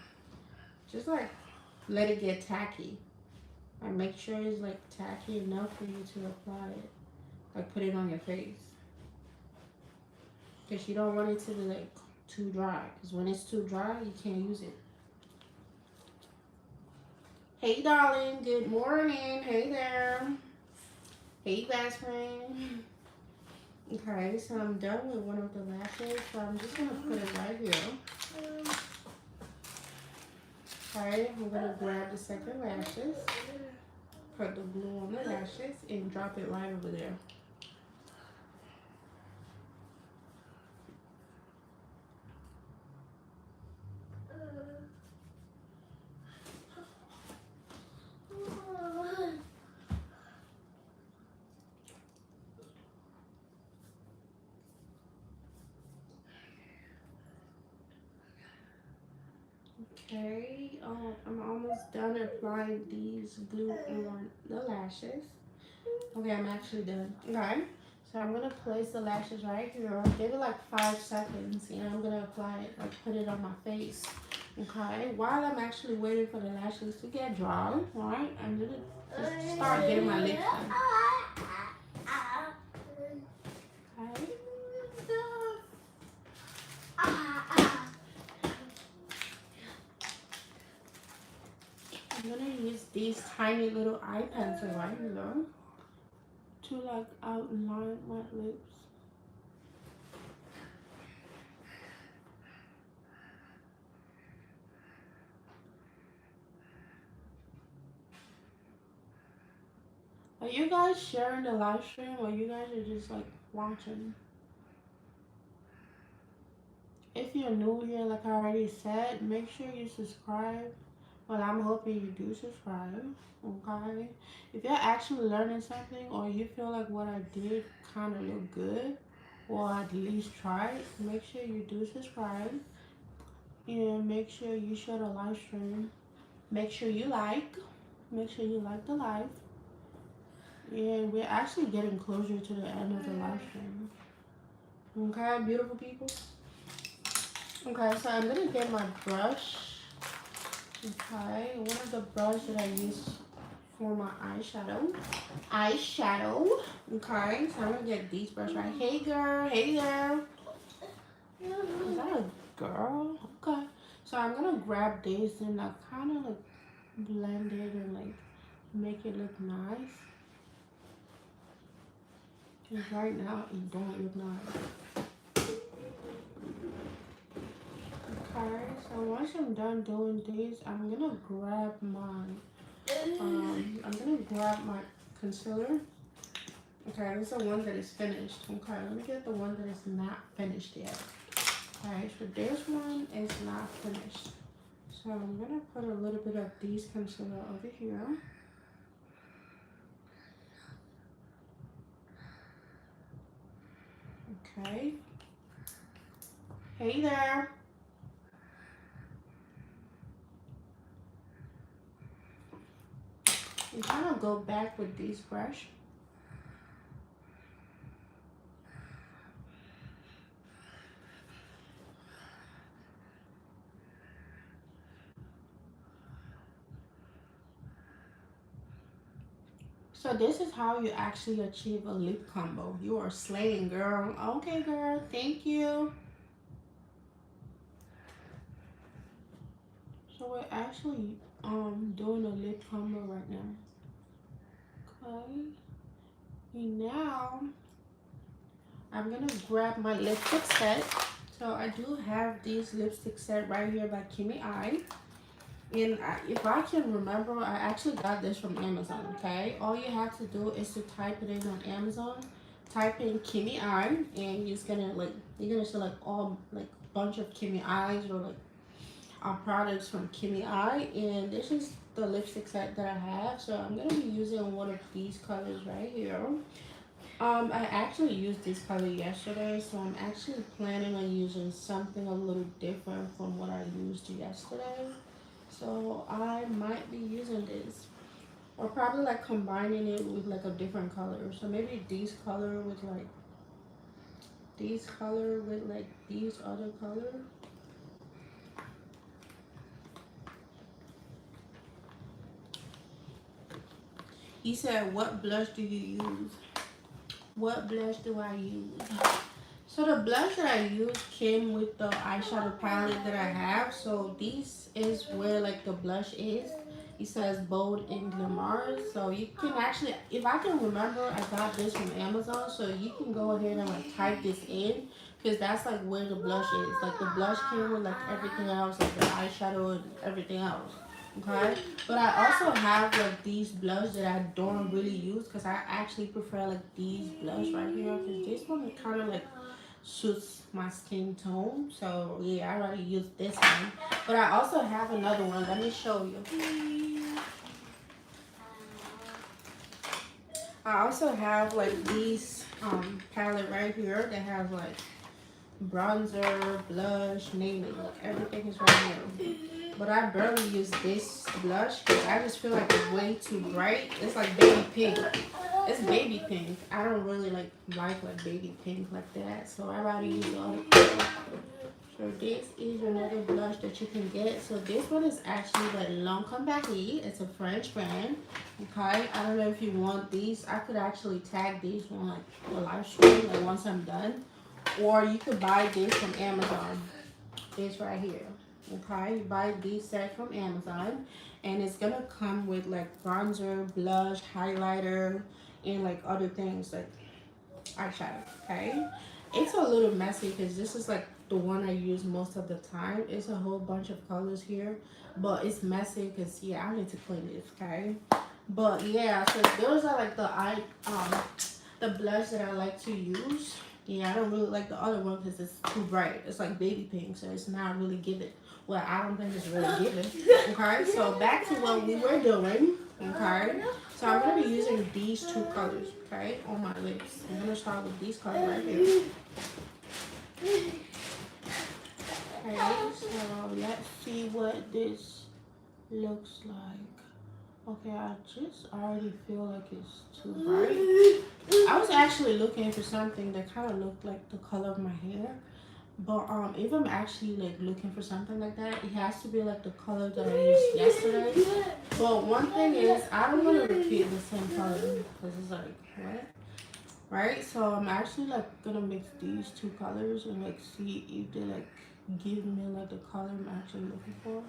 Just like let it get tacky. And make sure it's like tacky enough for you to apply it. like put it on your face. Because you don't want it to be like too dry. Because when it's too dry, you can't use it. Hey darling, good morning. Hey there. Hey best friend. Okay, so I'm done with one of the lashes. So I'm just going to put it right here. Okay, I'm going to grab the second lashes. Put the glue on the lashes and drop it right over there. Okay, I'm almost done applying these glue on the lashes. Okay, I'm actually done. Okay, so I'm gonna place the lashes right here. Give it like 5 seconds, and I'm gonna apply it, like put it on my face. Okay, while I'm actually waiting for the lashes to get dry, right, I'm gonna just start getting my lips done. Okay. I'm gonna use these tiny little eye pencil right here to like outline my lips. Are you guys sharing the live stream or you guys are just like watching? If you're new here, like I already said, make sure you subscribe. Well, I'm hoping you do subscribe, okay? If you're actually learning something or you feel like what I did kind of look good, or at least try it, make sure you do subscribe. And make sure you share the live stream. Make sure you like. Make sure you like the live. And we're actually getting closer to the end of the live stream. Okay, beautiful people? Okay, so I'm gonna get my brush. Okay, one of the brushes that I use for my eyeshadow. Okay, so I'm gonna get these brushes right. Hey girl, hey there. Is that a girl? Okay. So I'm gonna grab this and like kind of like blend it and like make it look nice. Cause right now it don't look nice. Okay, so once I'm done doing this, I'm gonna grab my concealer. Okay, this is the one that is finished. Okay, let me get the one that is not finished yet. Alright, so this one is not finished. So I'm gonna put a little bit of these concealer over here. Okay. Hey there. I'm trying to go back with this brush. So this is how you actually achieve a lip combo. You are slaying, girl. Okay, girl. Thank you. So we're actually doing a lip combo right now. Okay. And now I'm gonna grab my lipstick set. So I do have these lipstick set right here by Kimmy I. And if I can remember, I actually got this from Amazon, okay? All you have to do is to type it in on Amazon. Type in Kimmy I, and you're gonna see like all like bunch of Kimmy Eyes or like products from Kimmy I. And this is the lipstick set that I have. So I'm gonna be using one of these colors right here. I actually used this color yesterday, so I'm actually planning on using something a little different from what I used yesterday. So I might be using this, or probably like combining it with like a different color. So maybe these color with like these other color. He said, "What blush do you use?" What blush do I use? So the blush that I use came with the eyeshadow palette that I have. So this is where like the blush is. It says Bold and Glamour. So you can actually, if I can remember, I got this from Amazon. So you can go ahead and like type this in, because that's like where the blush is. Like the blush came with like everything else, like the eyeshadow and everything else. Okay, but I also have like these blush that I don't really use, because I actually prefer like these blush right here, because this one kind of like suits my skin tone. So yeah, I already used this one, but I also have another one. Let me show you. I also have like these palette right here that has like bronzer, blush, name it. Like, everything is right here. But I barely use this blush because I just feel like it's way too bright. It's like baby pink. It's baby pink. I don't really like baby pink like that. So I rather use the other color. So this is another blush that you can get. So this one is actually like Lancome Paris. It's a French brand. Okay. I don't know if you want these. I could actually tag these on like the live stream like once I'm done. Or you could buy this from Amazon. This right here. Okay, you buy these sets from Amazon, and it's gonna come with like bronzer, blush, highlighter, and like other things like eyeshadow. Okay, it's a little messy because this is like the one I use most of the time. It's a whole bunch of colors here, but it's messy because yeah, I need to clean this. Okay, but yeah, so those are like the blush that I like to use. Yeah, I don't really like the other one because it's too bright. It's like baby pink, so it's not really giving. Well, I don't think it's really giving. Okay, so back to what we were doing. Okay, so I'm going to be using these two colors, okay, on my lips. I'm going to start with these colors right here. Okay, so let's see what this looks like. Okay, I just already feel like it's too bright. I was actually looking for something that kind of looked like the color of my hair. But if I'm actually like looking for something like that, it has to be like the color that I used yesterday. But one thing is, I don't want to repeat the same color because it's like what, right? So I'm actually like gonna mix these two colors and like see if they like give me like the color I'm actually looking for.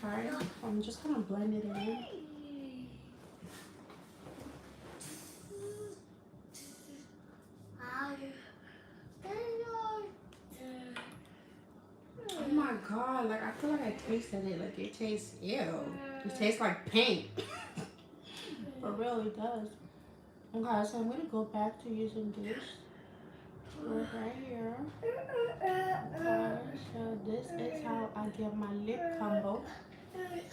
Okay, I'm just gonna blend it in. Oh my god, like I feel like I tasted it. Like it tastes ew. It tastes like paint. For real, it does. Okay, so I'm gonna go back to using this right here. Okay, so this is how I get my lip combo.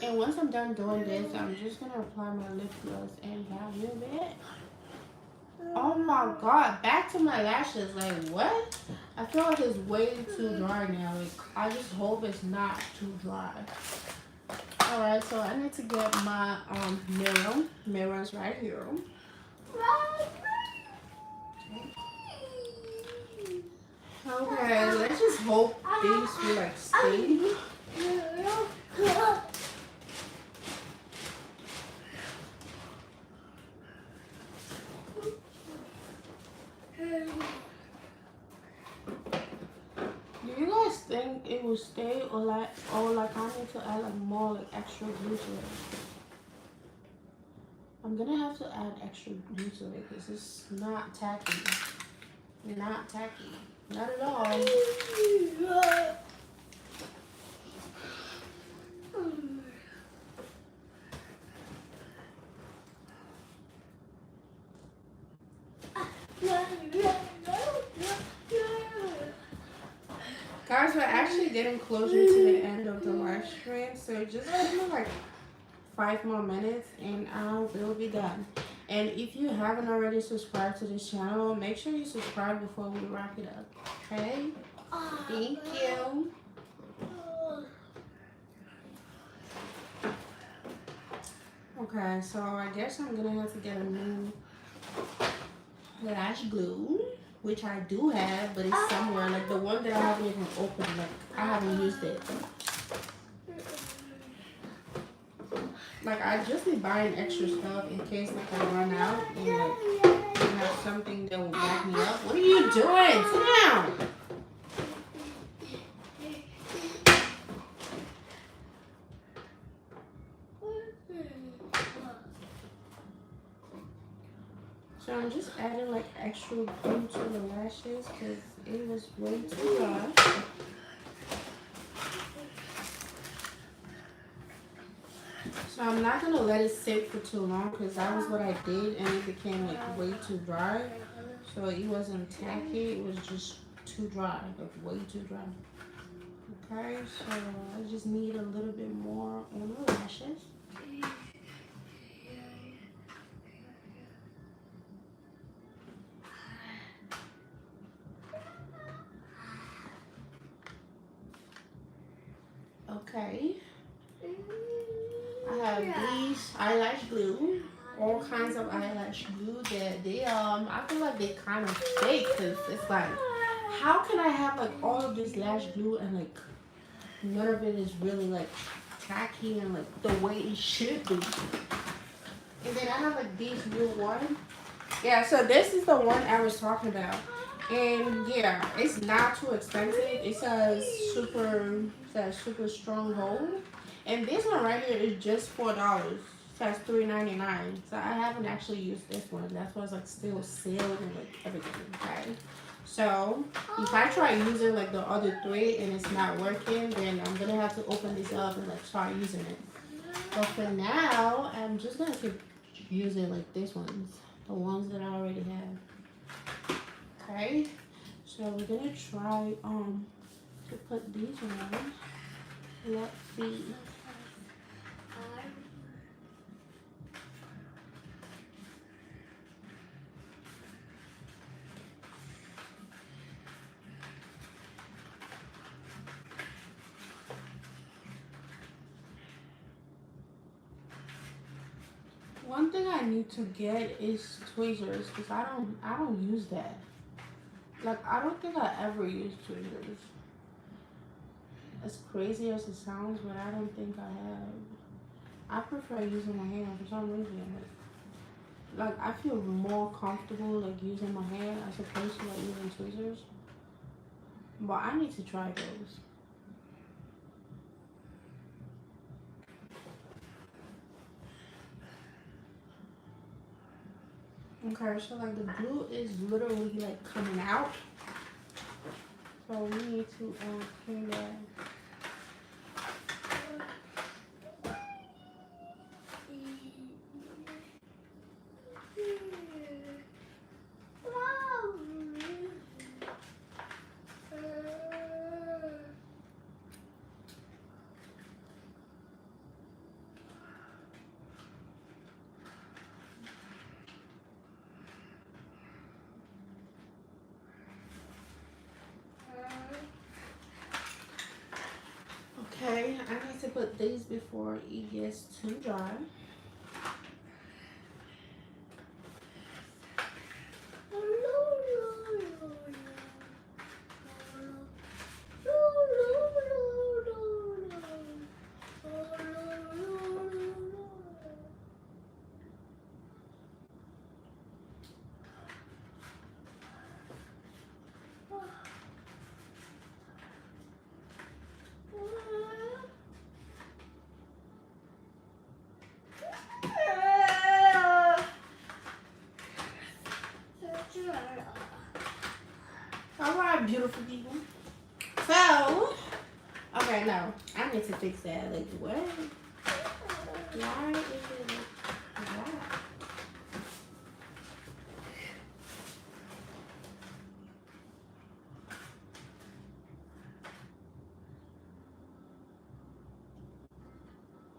And once I'm done doing this, I'm just gonna apply my lip gloss and that will be it. Oh my god, back to my lashes. Like what? I feel like it's way too dry now. Like I just hope it's not too dry. Alright, so I need to get my mirrors right here. Okay, let's just hope these will like stay. Do you guys think it will stay, or like I need to add like more like extra glue to it? I'm gonna have to add extra glue to it because it's not tacky. Not tacky. Not at all. Guys, we're actually getting closer to the end of the live stream, so just give me like 5 more minutes and I will be done. And if you haven't already subscribed to this channel, make sure you subscribe before we wrap it up. Okay? Thank you. Okay, so I guess I'm gonna have to get a new lash glue. which I do have, but it's somewhere. Like the one that I haven't even opened, like I haven't used it. Like I just be buying extra stuff in case like I run out and like I have something that will back me up. What are you doing? Sit down. So I'm just adding like extra glue to the lashes because it was way too dry. So I'm not gonna let it sit for too long because that was what I did and it became like way too dry. So it wasn't tacky, it was just too dry, like way too dry. Okay, so I just need a little bit more on the lashes. Okay. I have these eyelash glue, all kinds of eyelash glue that they I feel like they kind of fake because it's like, how can I have like all of this lash glue and like none of it is really like tacky and like the way it should be. And then I have like these new one. Yeah, so this is the one I was talking about. And yeah, it's not too expensive. It says super strong hold. And this one right here is just $4. It says $3.99. So I haven't actually used this one. That's why it's like still sealed and like everything. Okay. So if I try using like the other three and it's not working, then I'm gonna have to open this up and like start using it. But for now, I'm just gonna keep using like these ones, the ones that I already have. Okay, so we're gonna try to put these on. Let's see. One thing I need to get is tweezers because I don't use that. Like I don't think I ever use tweezers. As crazy as it sounds, but I don't think I have. I prefer using my hand for some reason. Like I feel more comfortable like using my hand as opposed to like using tweezers. But I need to try those. Okay, so like the glue is literally like coming out. So we need to clean that. Okay, I need to put these before it gets too dry. Alright, beautiful people. So, okay, no. I need to fix that. Like, what? Why is it like that?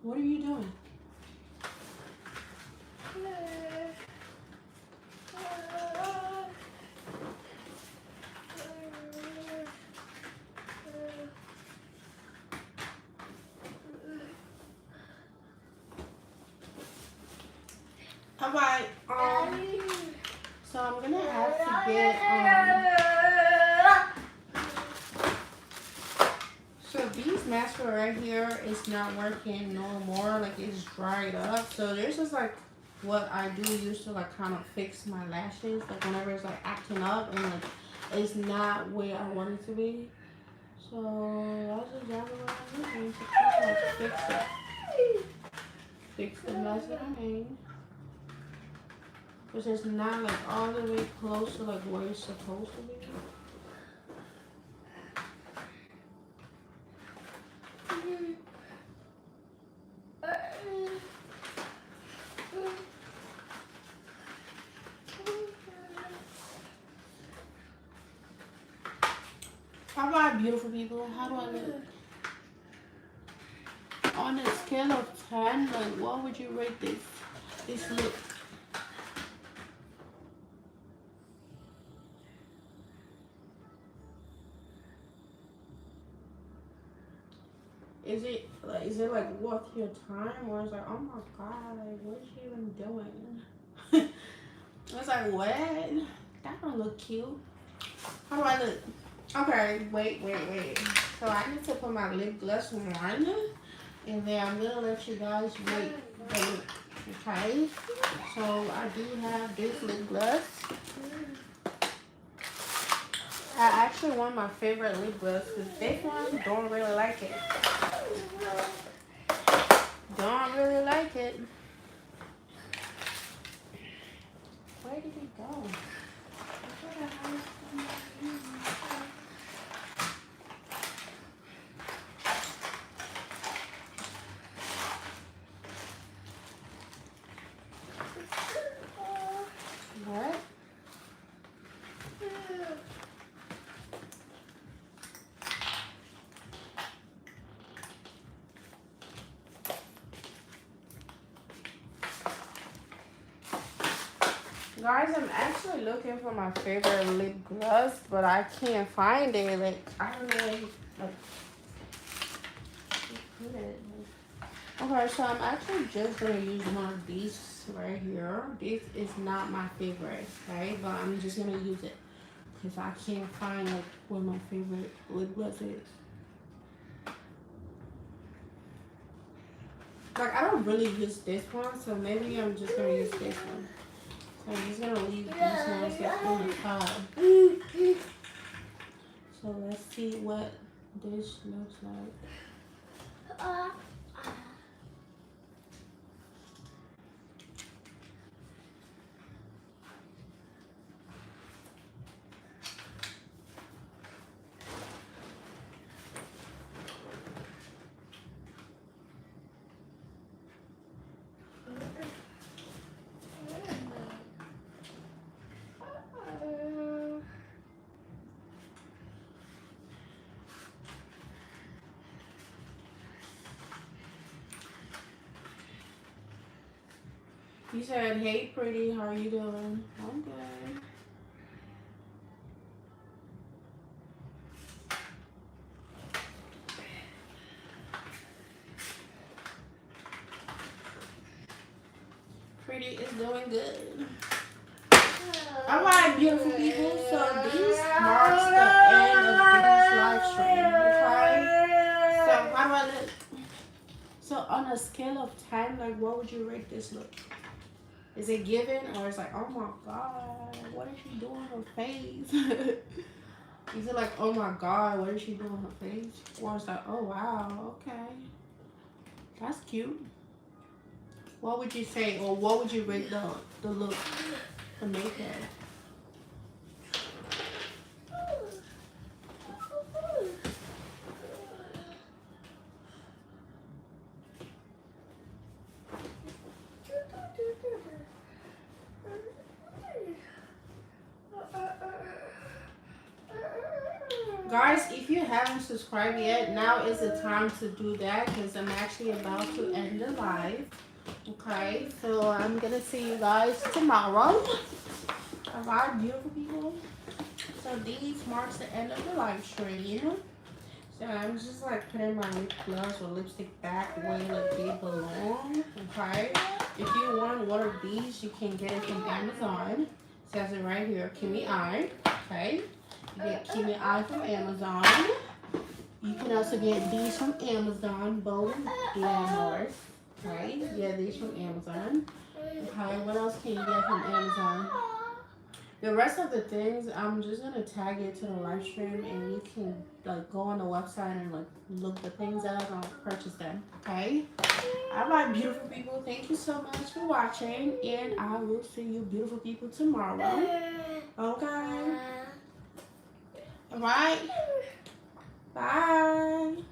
What are you doing? Alright, So I'm gonna have to get so these mascara right here is not working no more. Like it's dried up. So this is like what I do use to like kind of fix my lashes. Like whenever it's like acting up and like it's not where I want it to be. So that's exactly what I'm using to kind of like fix it. Fix the mess that I made. Which is not like all the way close to like where it's supposed to be. How about beautiful people? How do I look? On a scale of 10, like what would you rate this look? Is it like worth your time, or is it like, oh my god, like what is she even doing? It's like, what? That don't look cute. How do I look? Okay, wait. So I need to put my lip gloss on, and then I'm gonna let you guys rate the look. Okay, so I do have this lip gloss. I actually want my favorite lip gloss because this one don't really like it. Don't really like it. Where did it go? What? Guys, I'm actually looking for my favorite lip gloss, but I can't find it. Like, I don't know, like, put it. Okay, so I'm actually just gonna use one of these right here. This is not my favorite, right? But I'm just gonna use it because I can't find like where my favorite lip gloss is. Like, I don't really use this one, so maybe I'm just gonna use this one. So I'm just gonna leave these ones like on the top. So let's see what this looks like. You said, hey pretty, how are you doing? I'm good. Pretty is doing good. Alright, beautiful people. So this marks the end of this live stream. Okay? So how do I look? So on a scale of 10, like what would you rate this look? Is it given, or it's like, oh my god, what is she doing on her face? Is it like, oh my god, what is she doing on her face? Or it's like, oh wow, okay, that's cute. What would you say, or what would you rate the look, the makeup? Guys, if you haven't subscribed yet, now is the time to do that because I'm actually about to end the live. Okay, so I'm gonna see you guys tomorrow. Alright, beautiful people. So these marks the end of the live stream. So I'm just like putting my lip gloss or lipstick back where like they belong. Okay, if you want one of these, you can get it from Amazon. says it right here, Kimmy Eye. Okay. You get Kimmy Eye from Amazon. You can also get these from Amazon, Bold Glamours. Okay. You get these from Amazon. Okay. What else can you get from Amazon? The rest of the things, I'm just gonna tag it to the live stream, and you can like go on the website and like look the things up and purchase them. Okay. All right, beautiful people. Thank you so much for watching, and I will see you, beautiful people, tomorrow. Okay. All right. Bye.